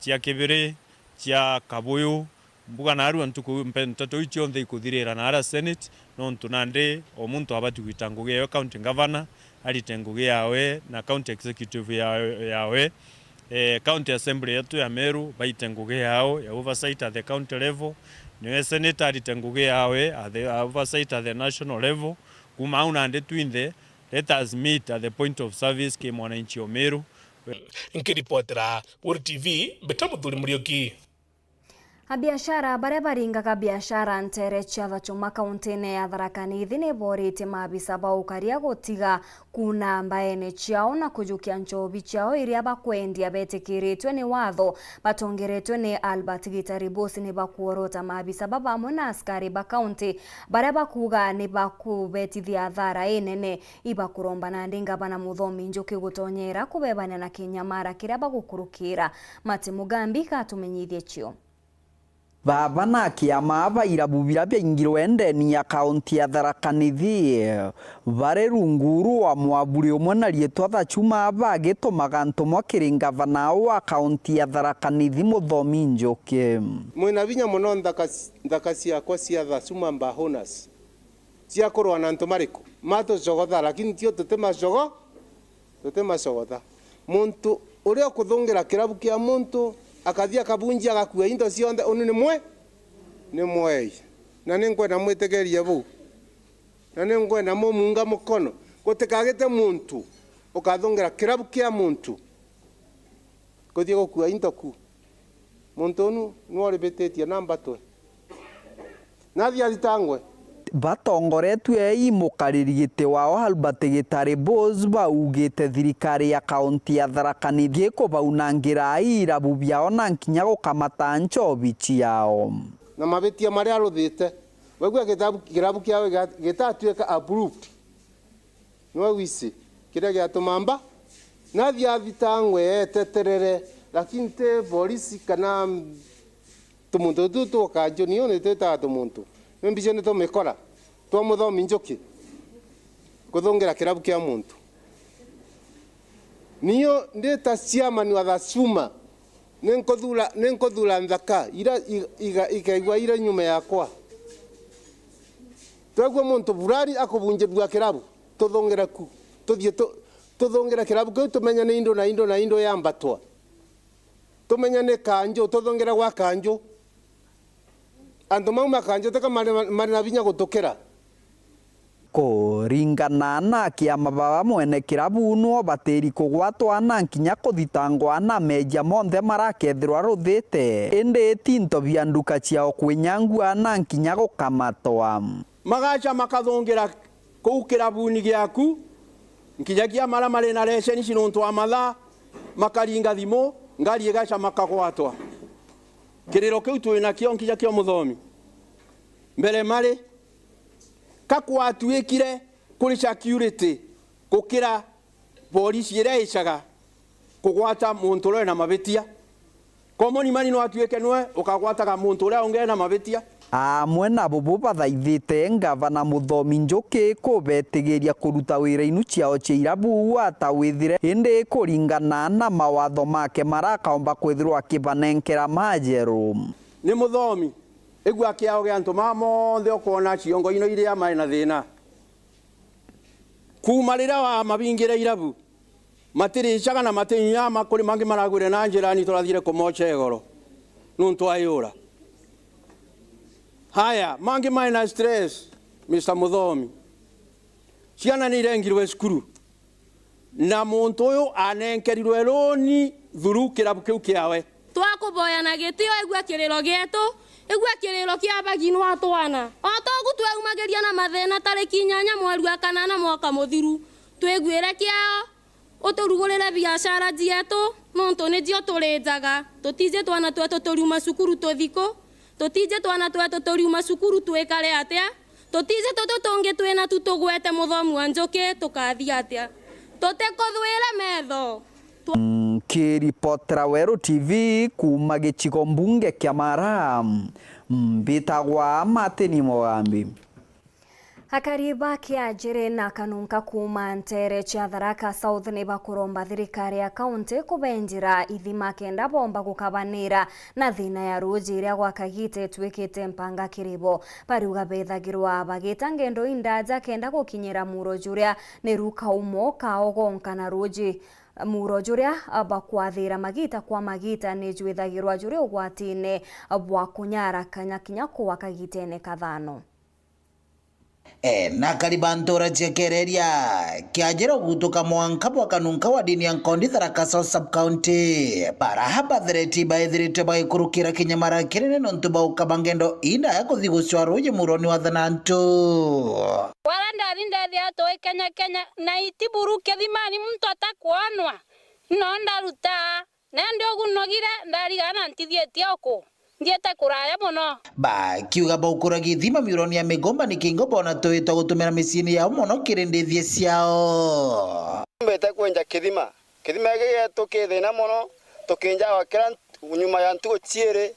chia kibiri chia kabuyu mbuga narua ntuku Nteto icho nthe ikuthirira na ara senate no ntunande omuntu abati gwitanguge yo county governor ali tenguge yawe na county executive yawe county assembly yetu ya Meru baitenguge yao ya oversight at the county level ni senator alitenguge yawe at the oversight at the national level kuma una nde twinde let us meet at the point of service ke mwananchi wa Meru. Nkiripotera Weru TV Betamuthuri Murioki. Abiashara bare baringaga biashara ntere chiatha chuma kauntine ya Tharaka Nithi ni borite maabisa ba ukaria gutiga kuna mbaene chiao na kujukia nchobi chiao iria bakwendia betikiritwe ni watho batongeretwe ni Albert Gitaribosi ni bakuorota maabisa baba mona askari ba kaunti bare bakuga ni bakubetithia thara enene ibakuromba na ndinga bana muthomi njuki gutonyera kubebana na kinyamara kiria bagukurukira Mati Mugambi katumenyithie chio. Baba na kiama bairabu bira byingirwe ndeni ya kaunti ya Tharaka Nithi bare runguru wa mwaburi umwe na rietwa Thachuma bagito maganto gavana wa kaunti ya Tharaka Nithi Muthomi Njuki mwina binya muno ndakasi yakwa cia Thachuma mbahonas cia korwa na antu mariku mato jogotha lakini tio tutema jogotha muntu uria kuthungira kirabu kia muntu akathia kabunjia gakua indo cionde unu ni mwei na ninkwenda mwitegeria bu na ninkwenda mumunga mukono gutikagite muntu ukathungira kirabu kia muntu kuthia gukua indo ku muntu unu nwori betetia namba twe nathi aritangwe batongoretwe imukaririgite wao Albert Gitaribosi baugite thirikari ya kaunti ya Tharaka Nithi kubaunangira irabu byao na nkinya gukamata nchobi ciao na mabetia maria aruthite wagua kirabu kiao gitatuika approved no wisi kiria giatumamba nathi athitangwe teterere lakini te polisi kana tumuntu tutu kanjo niyo niteta tumuntu mbice nito mekora twa Muthomi Njuki kuthungira kirabu kia muntu niyo ndeta chairman wa Thachuma ninkuthura nthaka ira ikaigwa ira nyuma yakwa twagwa muntu burari akubunjirwa kirabu tuthungira ku tuthie tuthungira kirabu ku tumenya ni indo yambatwa tumenya ni kanjo tuthungira gwa kanjo andu mauma kanjo teka marina binya gutukira kuringana na kiama baba mwene kirabu no bateri kugwatwa na nkinya kuthitangwa na meja monthe marakethirwa ruthite indi tinto bianduka ciao kwinyangua na nkinya gukamatwa magacha makathungira kuu kirabuni giaku nkinya kia mara mari na leseni cinuntu amatha makaringa thimo ngari igacha makagwatwa kiriro kiu twina kio nkinya kio Muthomi mbere mari kakwatuikire kuri security kukira polisi ira icaga kugwata muntu uri na mabetia komoni mani no atuike nwe ukagwataga muntu uri ongena na mabetia amwe na bobo bathaithite gavana Muthomi Njuki kubetigiria kuruta wira inu ciao cia irabu atawithire indi kuringana na mawatho make marakaomba kwithirwa kibanenkera majeru ni Muthomi igwa kiao gia antu mamonthe okona ciongo ino iria mari na thina kumarira wa mabingire irabu matiricaga na matinya makuri mangi maragwire na njira ni turathire kumocha egoro nuntu ayura haya mangi mari stress Mr. Muthomi ciana ni irengirwe cukuru na muntu uyu anenkerirwe roni thuru kirabu kiu kiawe twakuboya na gitio igwa kiriro gietu igwa kiriro kia baginu atwana otogu tweumageria na mathena tariki 8 mweri wa kanana mwaka muthiru twigwire kiao uturugurire biashara jietu nontu ni dio turinjaga tutije twana twetu turiuma cukuru tuthiko tutije twana twetu turiuma cukuru twikare atia tutije toto tonge twena tutugwete Muthomi wa Njuki tukathia atia tutekuthwira metho kiripotera Weru TV kuma gicigo mbunge kia Mara mbitagwa Mati Mugambi Hakariba kia jire na kanunka kuma ntere chia Tharaka South ni bakuromba thirikari ya kaunti kubenjira ithima kenda bomba gukabanira na thina ya ruji iria gwakagite twikite mpanga kiribo pariuga bethagirwa bagita ngendo indaja kenda gukinyira muro juria ni ruka umo kaogonka na ruji muro juria bakwathira magita kwa magita ni jwithagirwa juria ugwatine bwa kunyara kanya kinya kwa kagitene kathano na kalibantora chekereria kiajero gutuka mwanka bwa kanunka wa dini ya Nkondi Tharaka South sub-county para haba thereti baithirite baikurukira kinyamara kirene nontu baukabangendo ina ya kuthiguswa roje muroni wa Thanantu wala ndathi atoe Kenya na itiburuke thimani muntu atakuanwa no ndaruta na ndio gunogire ndarigana ntithietie oko ndiete kuraya muno ba kiuga baukuragia thima mironi ya migomba ni kingo bona toita gutumira micini yao muno kirindithie ciao mbete kwenja kithima gege tukithina muno tukinja wakira nyuma ya ntugo ciere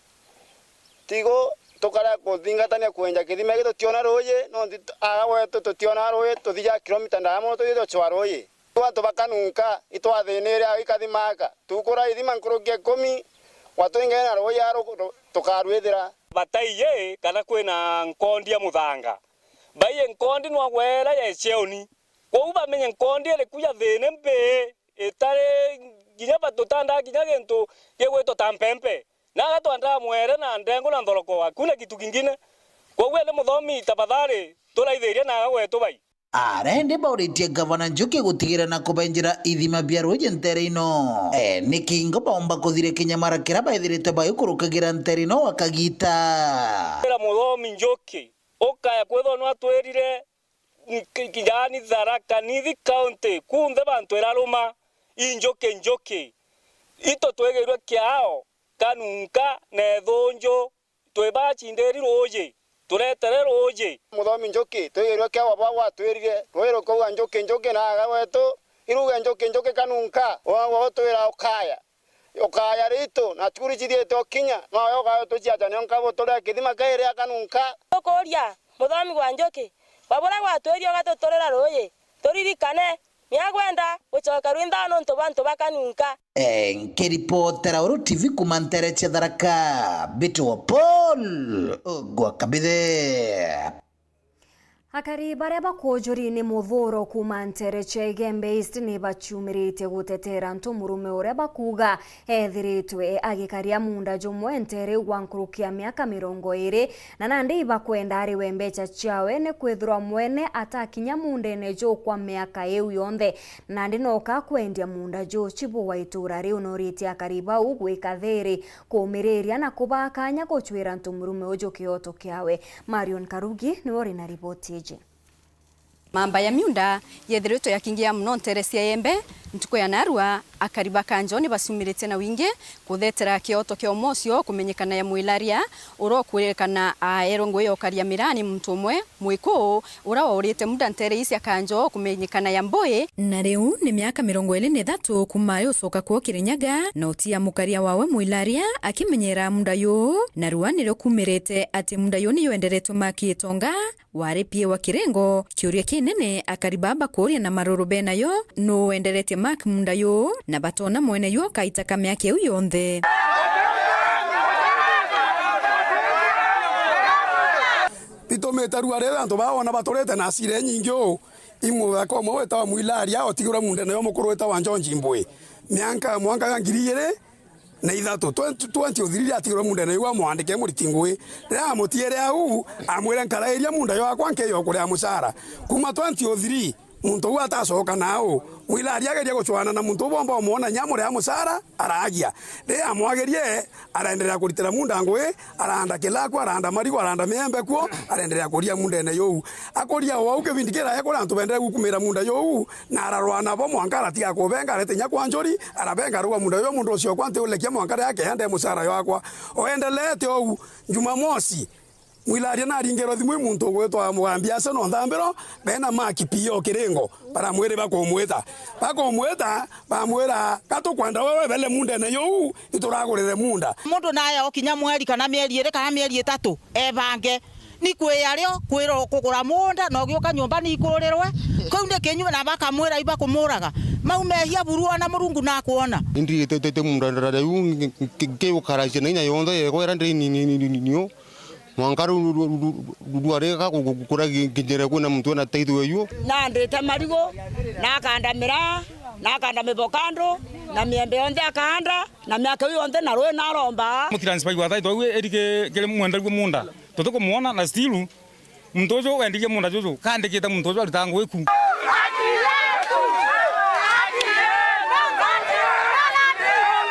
tigo tukara kuthingatania kwenja kithima gito tiona roye no agawe tutiona roye tuthija kilomita ndamo tuthio chwa roye watu bakanunka itwathinire ikathimaka tukura ithima nkurukia 10 watu ingena roye aro tukarwithira bataiye kana kwina Nkondi ya muthanga baiye Nkondi no gwera ya cheoni kwa bamenye Nkondi ele kuya thine mbe etare ginya batutanda ginya gento yegweto tampempe na gatwanda mwere na ndengo na ndoroko akuna kitu kingine kwa wele muthomi tabadhari turaithiria na gagweto bai arende bauritie gavana Njuki gutigira na kubenjira ithima bia roje nterino ni kingo baomba kuthire kinyamara kira baithirite bayukurukagira nterino wakagita era muthomi Njuki okaya kwetho no atwerire kijani Tharaka Nithi county kunthe bantu eraruma Njuki ito twegerwe kiao kanunka nethonjo twebachinderi roje turetere roje muthomi Njuki twegerwe kiao bwa twerire rwero kwa Njuki na agaweto iruga Njuki kanunka wa twera okaya rito na tukurichithie to kinya no yoga tuchiata nonka botore kithima kaire kanunka okoria muthomi wa Njuki babura gwa twerio gatutorera roye turirikane miagwenda gucoka rwindano ntu bantu bakanunka nkiripotera Weru TV kumantere cha Tharaka Bitu wa Paul gwa kabithe akari baria bakojuri ni muthuro kuma ntere chegembe east ni bachumirite gutetera ntumurume uria bakuga ethiritwe agikaria munda jumwe ntere wankurukia miaka 20 na nandi bakwenda ari wembecha chawe ne kwithirwa mwene atakinya munda ene jo kwa miaka eu yonthe nandi noka kwendia munda jo chibu wa itura ri unoriti akariba ugwika thiri kumiriria na kubakanya guchwira ntumurume ujo kioto kiawe Marion Karugi ni wori na ripoti. Mamba ya miunda yethirito yakingia muno ntere cia yembe ntuko ya narua akariba kanjo ni basumirite na wingi kuthetera kioto kio mocio kumenyekana ya mwilaria urokwirikana aerongwe yokaria mirani muntu umwe mwiko urawa urite muda ntere cia kanjo kumenyekana ya mboe na riu ni miaka 23 kuma yosoka kwa Kirinyaga na utia mukaria wawe mwilaria akimenyera muda yo narua niro kumirite ati muda yo ni yoenderetwe makitonga wari pie wa kirengo kiuria kinene akaribaba kuria na marurube nayo no enderete mak munda yo na batona mwene yo kaita kamya keu yonthe itometa ruare bantu baona batorete na sire nyingyo imwe ko mwe ta mwilaria otigura munda nayo mukuru eta wa Njonji mbwe mwanka ngirigere na Ithatu 2023 atigura munda nayo wa mwandike muritingwe na mutiere au amwira nkarairia munda yo akwa nkeyo kuria musara kuma 2023 muntu wa tacoka nao mwilaria geria guchwana na muntu bomba omona nyamure ya musara aragia ri amwagerie araendelea kuritira munda ngwe aranda kilakwa aranda marigo aranda miembe kuo araendelea kuria munda ene yo akoria wau kebindikira yako antu bendere gukumira munda yo na ararwana bo mwankara tia kubenga arete nyakwa njori arabenga ruwa munda yo mundu cio kwante ulekia mwankara yake hande musara yo akwa oendelete ou Jumamosi mwilaria na ringero thimwe muntu gwetwa mugambia se no nthambiro bena makipio kirengo para mwere bakomweta bamwera katukwanda wewe bele munda na yo ituragurire munda mundu naye okinya mweri kana mieri ire kana mieri 3 ebange ni kweyario kwiro kugura munda no gioka nyumba ni ikurirwe kaunde kenywe na bakamwera iba kumuraga maumehia burua na murungu na kuona indi tete munda ndara yu ke ukaraje na yonda yego era ndini mwangaru duareka kukura kinjere kuna mtu na taitu weyo na ndete marigo na kandamira na kandame bokando na miembe yonde akanda na miaka yonde na roe na romba mutiransipai wa taitu we erike kele mwenda munda totoko muona na stilu muntu ucio wendirie munda juju kandikite muntu ucio aritangu iku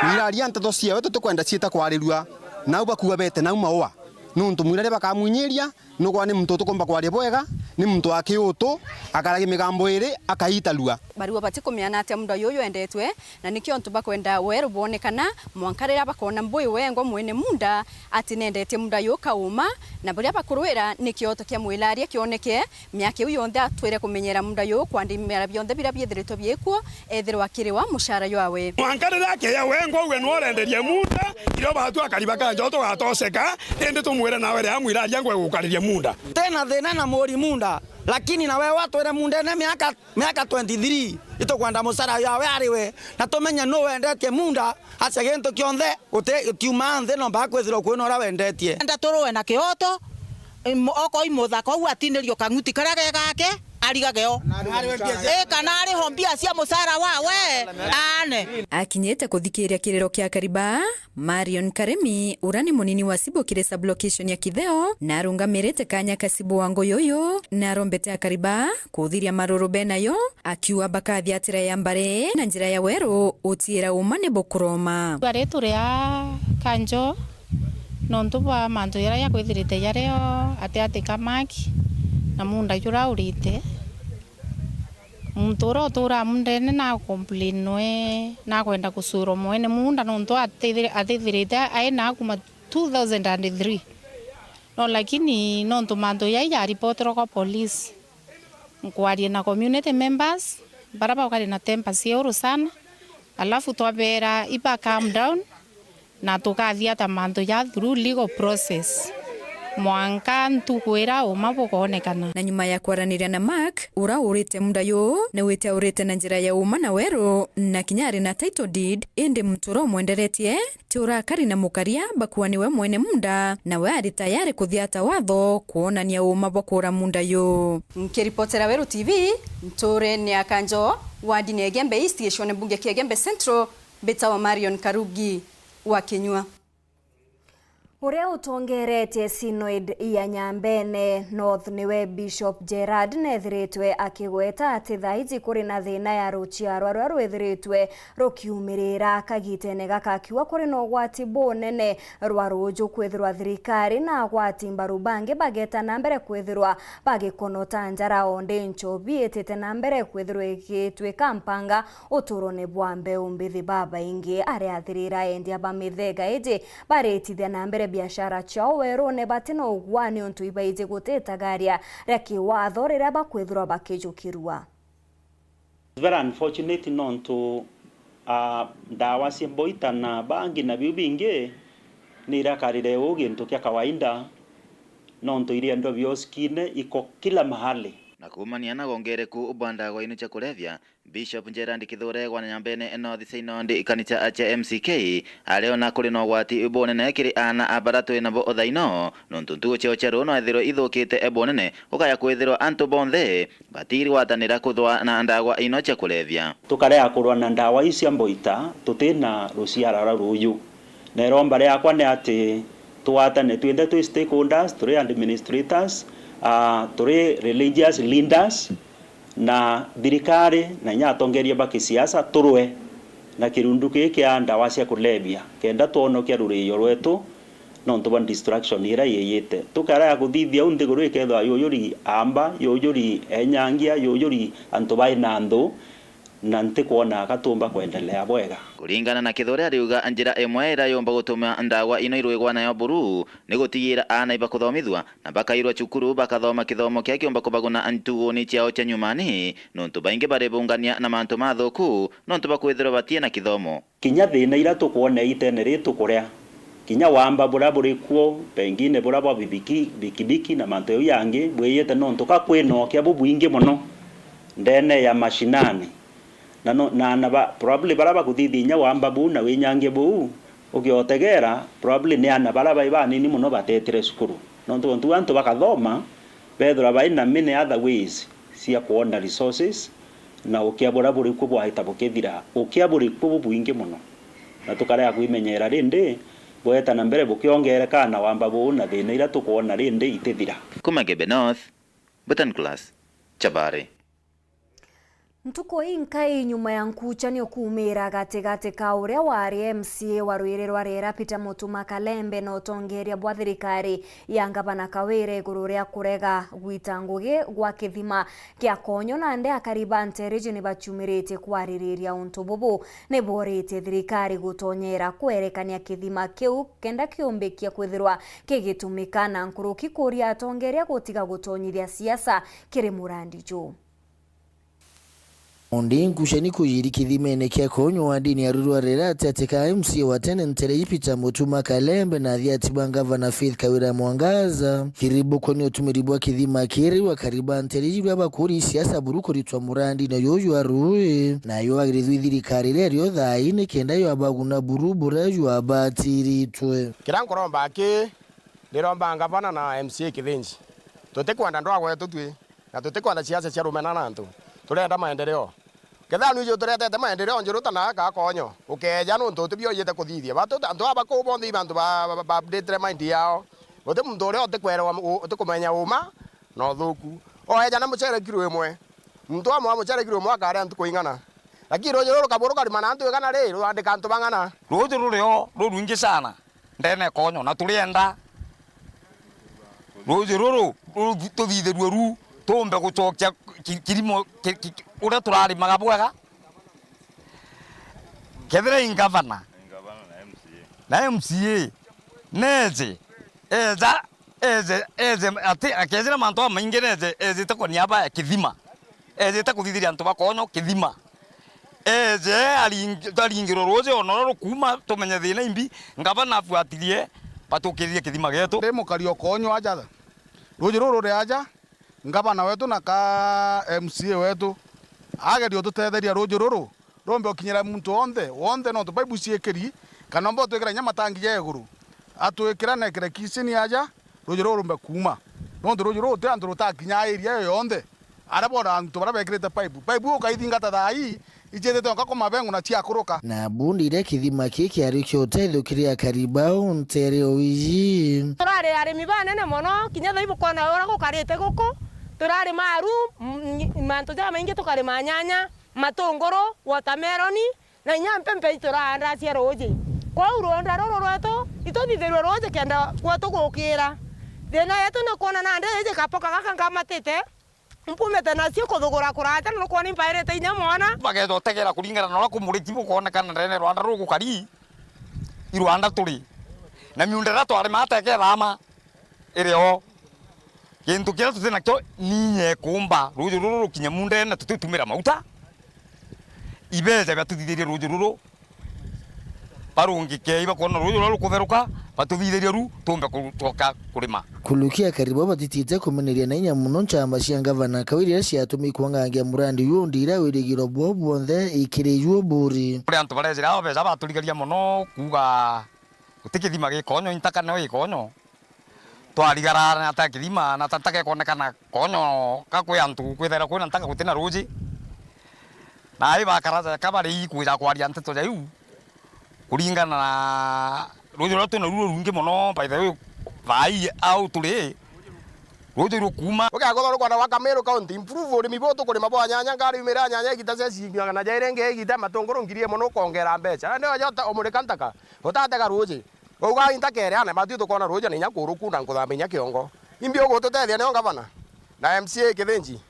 Mwiraria Nteto ciawe tukwenda ciita kwarirua nau bakuwa bete nau maua nuntu mwirare bakamunyiria nugwa ni muntu tukumba kwaria bwega ni muntu akiutu akaragi migambo iri akaitalua barua bati kumiana atia mundu yoyo endetwe na nikio ntuba kwenda Weru bonekana mwankarira bakona mbui wengo mwene munda ati nendetie munda yo kauma na buria bakurwira nikio to kia mwilaria kioneke myake uyo yonthe atwire kumenyera munda yo kwandimira byonthe bira byethirito byekuo ethirwa akiriwa mushara yawe mwankarira ke ya wengo we no renderia munda iro batu akariba kanjo to gatoseka ende tumwira nawe ya mwilaria ngwe gukariria munda tena thina na muri munda lakini na wewe watwire munda ne miaka 23 itokwenda musara yawe ariwe na tumenya no wendetie munda acha gento kionthe utiuma nthe no bakwithira kwino ra wendetie enda turuwe na kioto oko imuthaka u atinirio kanguti karage gake arigageo kana ari hombia cia musara wawe ane akinyete kuthikiria kirero kia Kariba Marion Karemi urani munini wa Sibokire sublocation ya Kitheo na arungamirite kanya kasibu wango yoyo na rombete ya Kariba kuthiria maruru benayo akiwa bakathi atira ya mbare na njira ya Weru utiira umane bokuroma baretu ria kanjo nontu ba mantu yara ya kwithirite yareo ate kamaki na munda yura urite mutoro tura mundene na complainwe na kwenda kusuro mwene munda nontu atithirite aina kuma 2003 no lakini nontu mantu ya report kwa police mkwari na community members baraba ukari na tempa sioro sana alafu twabera ipa calm down na tukathia ta mantu ya through legal process mwanka ntukwira uma bukonekana na nyuma ya kwaraniria na Mark ura urite munda yo na wite urite na njira ya uma na Weru na kinyari na title deed indi mturo mwenderetie tura kari na mukaria bakuaniwe mwene munda na we ari tayari kuthiata watho kuonania uma bokura munda yo nkiripotera Weru TV ntore ni akanjo wadi ya Gembe East yeshone bunge kia Gembe Central betawa Marion Karugi wa Kinyua Uria utongeretie Synod ya Nyambene North niwe Bishop Gerard nethiritwe akigweta ati thaizi kuri na thina ya ruchiarwa rwa rwithiritwe rukiumirira kagitene gakakiwa kuri no gwati bonene rwa ruju kwithirwa thirikari na gwati mbaru bange bageta na mbere kwithirwa bagikonota njara onde nchobi etete na mbere kwithirwa igitwe kampanga uturone bwambe umbithi baba ingi ari athirira endia bamithega eje baretithia na mbere biashara chao Weru ne batino ugwani ontu ibaije guteta garia raki watho rira bakwithirwa bakijukirwa very unfortunate nontu ndawa cia mboita na bangi na biu bingi ni irakarire ugintu kia kawaida nontu iria ndo bioskine iko kila mahali na kumania na gongereku ubandagwa inu cha kulevya Bishop Gerard Kithure gwa Nyambene North Synod ikanisa acha MCK aliona kuri no gwati ibonene kiri ana abaratwe na bo othaino nontuntu cheo chero no ethiro ithukite ebonene ukaya kwithirwa antu bonthe batiri watanira kuthwa na ndagwa ino cha kulevya tukare akurwa na ndawa cia mboita tutina ruciara ruyu na romba yakwa ni ati tuwatane twende tu stakeholders turi administrators turi religious leaders na thirikari na nyatongeria bakisiasa turwe na kirundu kia ndawa cia kulevya kenda tuonokia ruriyo rwetu nontu ba distraction ira yeyete tukara ya kuthithia unthiguru ikethwa yoyori amba yoyori enyangia yoyori antu baina nthu na ntikuona akatumba kuendelea bwega kuringana na Kithure ariuga anjira emwe ira yomba gutuma ndawa ino irwigwa nayo buru ni gutigira ana ibakuthomithwa na bakairwa cukuru bakathoma kithomo kia kiomba kubaguna antugoni ciao cha nyumani nontu baingi barebungania na mantu mathuku nontu bakwithirwa batie na kithomo kinya thina ira tukuone itene ritu kuria kinya wamba buraburi kuo pengine burabo bikibiki na mantu yangi bweyete nontu kakwinokia bubuingi muno ndene ya mashinani na probably baraba kuthithi wamba bu na winyange bu ukiotegera probably ni ana baraba ibani ni muno batetire sukuru nontu antu bakathoma bethura baina many other ways cia kuona resources na ukiabura buri kubwa hita bukithira ukiaburi kubu buingi muno na tukarea kwimenyera rindi bweta na mbere bukiongerekana wamba buna thina ira tukuona rindi itithira. Kuma Gebe North, Button Class, Chabare. Ntuko inkai nyuma ya nkucha ni okumira gati ka uria wari MCA wa Rwire rwa Rera Peter Mutuma Kalembe no tongeria bwa thirikari ya ngavana Kawire iguru ria kurega gwita ngugi gwa kithima kia konyo na nde akariba Ntereji ni bachumirite kwaririria untu bubu ne borite thirikari gutonyera kwerekania kithima kiu kenda kiumbikia kwithirwa kigitumika na nkuruki kuria tongeria gutiga gutonyithia siasa kiri murandi jo. Ondi nkushani kujiri kithimene kia konyo wa dini ya Rwire Rera atateka MCA wa tene Ntereji Peter Mutuma Kalembe na athiatiba ngavana Faith Kawira Mwangaza kiribu koni otumiribwa kithima kiri wa kariba Ntereji bwa bakuri siasa buruko ritwa murandi na yoyu arue na yo agirithi thirikari rero Thaa ine kenda yo abaguna burubura yo abatiritwe kirankoromba aki ndiromba ngavana na MCA kithinji tutikwenda ndo agwe tutwi na tutikwenda siasa cia rumena na ntu turenda maendeleo ketha nu turete maendeleo njiruta na ka konyo ukeja nu ntu tubio yete kuthithia batu antu aba ko bondi bantu ba update mind yao ote muntu ore otekwerwa otekumenya uma no thuku oheja na muchere kiro imwe muntu amwe muchere kiro imwe akare antu kuingana lakini rojo roro kaburu kali mana antu igana ri andika antu bangana rojo roro rurungi sana ndene konyo na turienda rojo roro tuthithirwe ru tumbe gucokia kirimo uria turarimaga bwega kethira ingavana na MCA neze ati akezira manto maingi neze ezite ko niaba ya kithima ezite kuthithiria antu bakonyo kithima aringiro roje onoro kuma tumenye thina imbi ngavana afuatirie patukirie kithima getu ndi mukario konyo aja roje roro ri aja ngavana wetu na ka MCA wetu agerio tutetheria rojo roro rombe okinyira muntu wonde no tubaibu ciekeri kana mbo twekera nyama tangi ya iguru atwekera na kire kisini aja rojo roro mbe kuma no rojo roro te andro takinya area yonde arabora antu barabekirite pipe ukaithingata thai ijete tonka koma bengu na tia kuruka na bundi ile kithima kiki arikyo teitho kiria karibao Ntere oiji turari arimi banene mono kinya thaibu kona ora gukarite guku turari maru manto ja maingi tukari manyanya matunguru watermelon na nyampempe turanda cia roje kwa uronda roro rwetu ituthithirwe roje kenda gwatu gukira thina yetu no kuona na ndeje kapoka gaka ngamatite mpumete na cio kuthugura kurata no kuona impairete inya mwana bageto tegera kuringana no kumuriki mukona kana ndene Rwanda rugu kari irwanda turi na miundera twari matekera ama irio kintu kira tutina kyo ninye kumba ruju ruru kinya munde na tutumira mauta ibeje batuthirie ruju ruru parungi ke iba kona ruju ruru kutheruka batuthirie ru tumbe kutoka kurima kulukia karibu batitite kumeneria na inya muno nchamba cia ngavana Kawire cia tumikwangangia murandi uyu ndira wirigiro bwonthe ikiriyo buri kuri antu barezira obeza baturigaria muno kuga gutikithima gikonyo intakane gikonyo twarigarana na takithima na tatake konekana konyo kakwe antu kwithera kwina ntaka gutina ruji na ai bakaraza kabari kuira kwaria Nteto jau kuringana na ruji rotu na rurungi muno by the way vai au tuli ruji rukuma ukagothoro kwa Wakamero county improve uri miboto kuri mabo nyanya ngari mira nyanya igita cingwa na jairenge igita matunguru ngirie muno kongera mbeca ndio yota omurika ntaka utatega ruji uga intakere ana matu tukona roja ninya kuruku na kuthaminya kiongo imbi ugo tutethia ne ngavana na MCA kithinji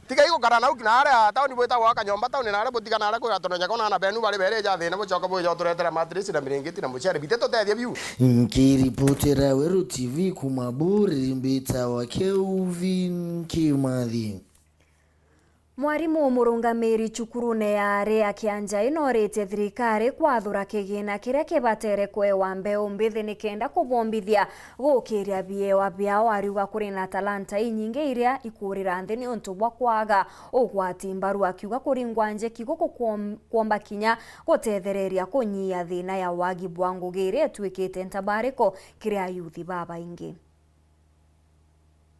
tiga iko karana ukina ara tauni bweta waka nyomba tauni na ara butika na ara ko atonya kona na benu bale bere ja thina mucoka bwo turetera matrisi na miringiti na muchere bite tutethia biu nkiripotera Weru TV kumaburi mbita wa Kelvin Kimathi. Mwarimu murungamiri chukurune yare akianja inorete thirikari kwathura kigina kiria kibatere kwewa mbeu mbithi nikenda kubombithia gukiria biewa biao ariuga kuri na talanta inyinge iria ikurira nthi ni untu bwa kwaga ugwati mbaru akiuga kuri ngwanje kigo kuomba kinya gutethereria kunyia thina ya wagi bwa ngugi iria twikite ntabariko kiria yuthi baba ingi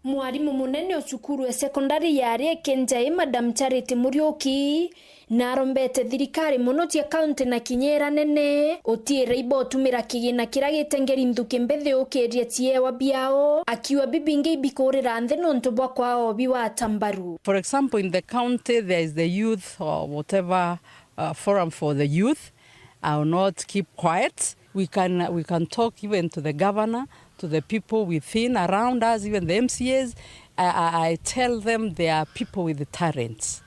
Mwarimu munene ocukuru ya sekondari yari Kenjai Madam Charity Murioki narombete thirikari muno tia county na kinyera nene otire ibo tumira kigina kira gitengeri nthuki mbethe ukiria tiewa biao akiwa bibinge ibikorera nthe nonto bwa kwao biwa tambaru. For example, in the county there is the youth or whatever forum for the youth. I will not keep quiet. We can talk even to the governor, to the people within, around us, even the MCAs. I tell them there are people with the talents.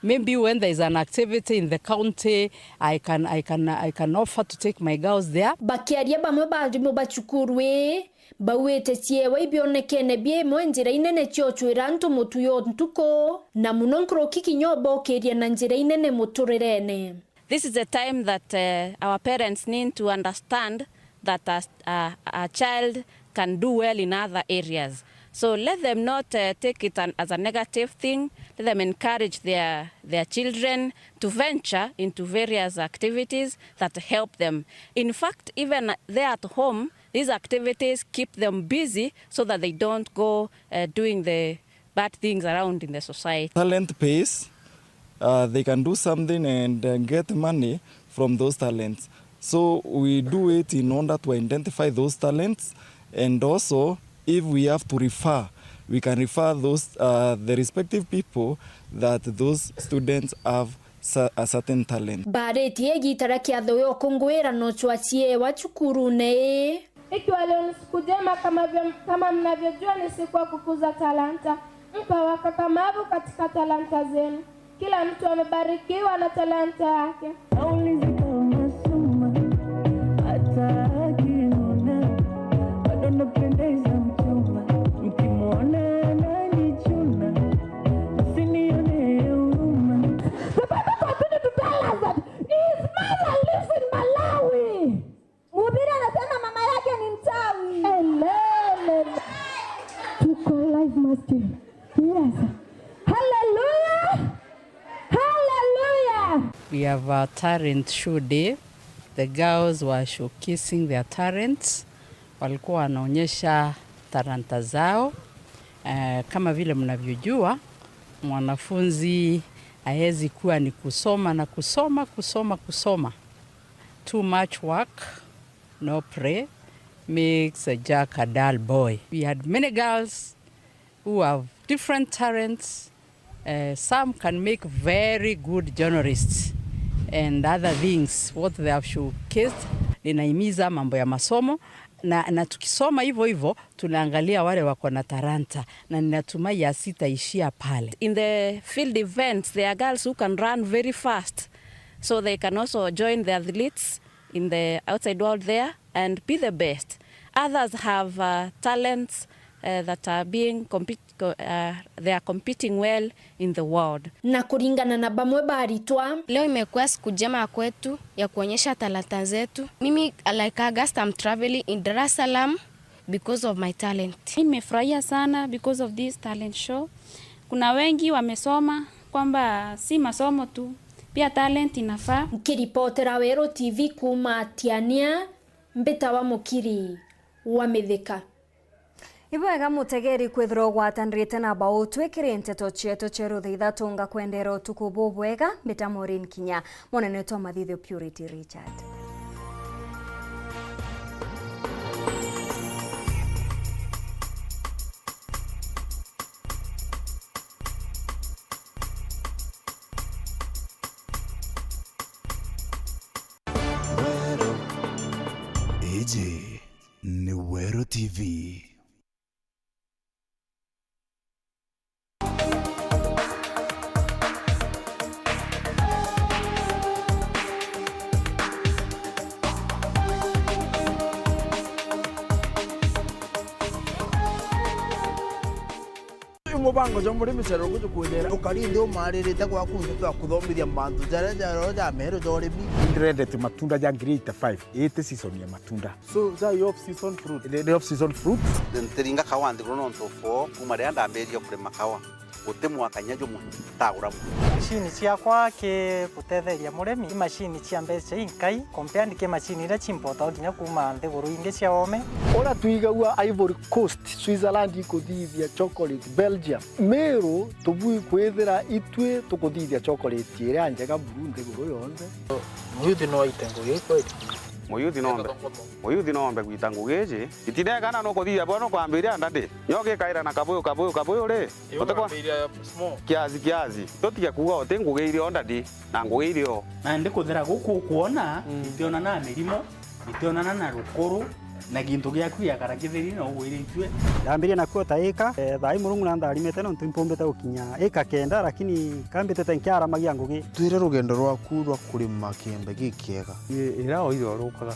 Maybe when there is an activity in the county, I can offer to take my girls there. Bakiaria bamwe barimu bachukurwe bawete tiewa ibionekene bie mwenjira inene chiochwira ntu mutuyo ntuko na munonkro kikinyobo keria na njira inene muturerene. This is a time that our parents need to understand that a child can do well in other areas. So let them not take it as a negative thing. Let them encourage their children to venture into various activities that help them. In fact, even there at home, these activities keep them busy so that they don't go doing the bad things around in the society. Talent pays. They can do something and get money from those talents. So we do it in order to identify those talents, and also if we have to refer, we can refer those the respective people that those students have a certain talent. Bareti egitara kiatho yo kongwera no chwatie wa chukuru ne. Ikiwa leo ni siku njema kama mnavyojua ni siku ya kukuza talanta. Mkawa kakamavu katika talanta zenu. Kila mtu amebarikiwa na talanta yake. We have a talent show day. The girls were showcasing their talents. Walikuwa wanaonyesha talanta zao. Kama vile mnavyojua, mwanafunzi haezi kuwa ni kusoma na kusoma. Too much work, no play, makes a jack a dull boy. We had many girls who have different talents. Some can make very good journalists and other things. What they have showcased linaimiza mambo ya masomo na tukisoma hivyo tunaangalia wale wako na talanta na ninatumai yasitaishia pale. In the field events, there are girls who can run very fast, so they can also join the athletes in the outside world there and be the best. Others have talents that are being they are competing well in the world. Na kuringana na bamwe baritwa, leo imekuwa siku njema kwetu ya kuonyesha talanta zetu. Mimi like August, I'm traveling in Dar es Salaam because of my talent. Nimefurahia sana because of this talent show. Kuna wengi wamesoma kwamba si masomo tu, pia talent inafaa. Mkiripotera Weru TV kuma Tiania, Mbeta wa Mukiri wa Mithika. Ibwega mutegeri kwithirwo gwatanirite na bao twikire nteto cietu ceru Ithatu nga kwendera utuku bubwega. Mbeta MAUREEN KINYA monene to mathithio Purity Richard. Eje ni Weru TV. Mubango jo muri micero gujo kunyera ukarinde umaririte kwa kunza kuthomithia mantu jaro ja mero jore bi ingredient matunda ja grade 5 ete season ya matunda so za off season fruit the off season fruit then teringa kawandi grono ntofo kumare anda mberi yo kurema kawa gutimwakanya jumwe tagura machini ciakwa ki gutetheria murimi machini cia mbeca inkai compared ke machini ira chimpota nginya kuma nthiguru ingi cia ome ora tuigagua Ivory Coast Switzerland ikuthithia chocolate Belgium Meru tubui kwithira itwe tukuthithia chocolate ira njega buru nthiguru yonthe muyuthi no itengugi kweli muyuthi nombe gwita ngugici itinegana no kuthithia bono kwambiria ndandi nyoke kaira na kabuyu ri utekwa kiazi tutige kuga uti ngugiire ondandi na ngugiire o na ndi kuthira guku kuona itiona na mirimo itiona na rukuru na gintu giaku ya karakithiri no gwire itwe ndambiria na kuota eka thai murungu na ndarimete no ntimpombete gukinya eka kenda lakini kambite tenkiara magia ngugi twire rugendo rwaku rwa kurima kiembe gikiega ira o iro rukaga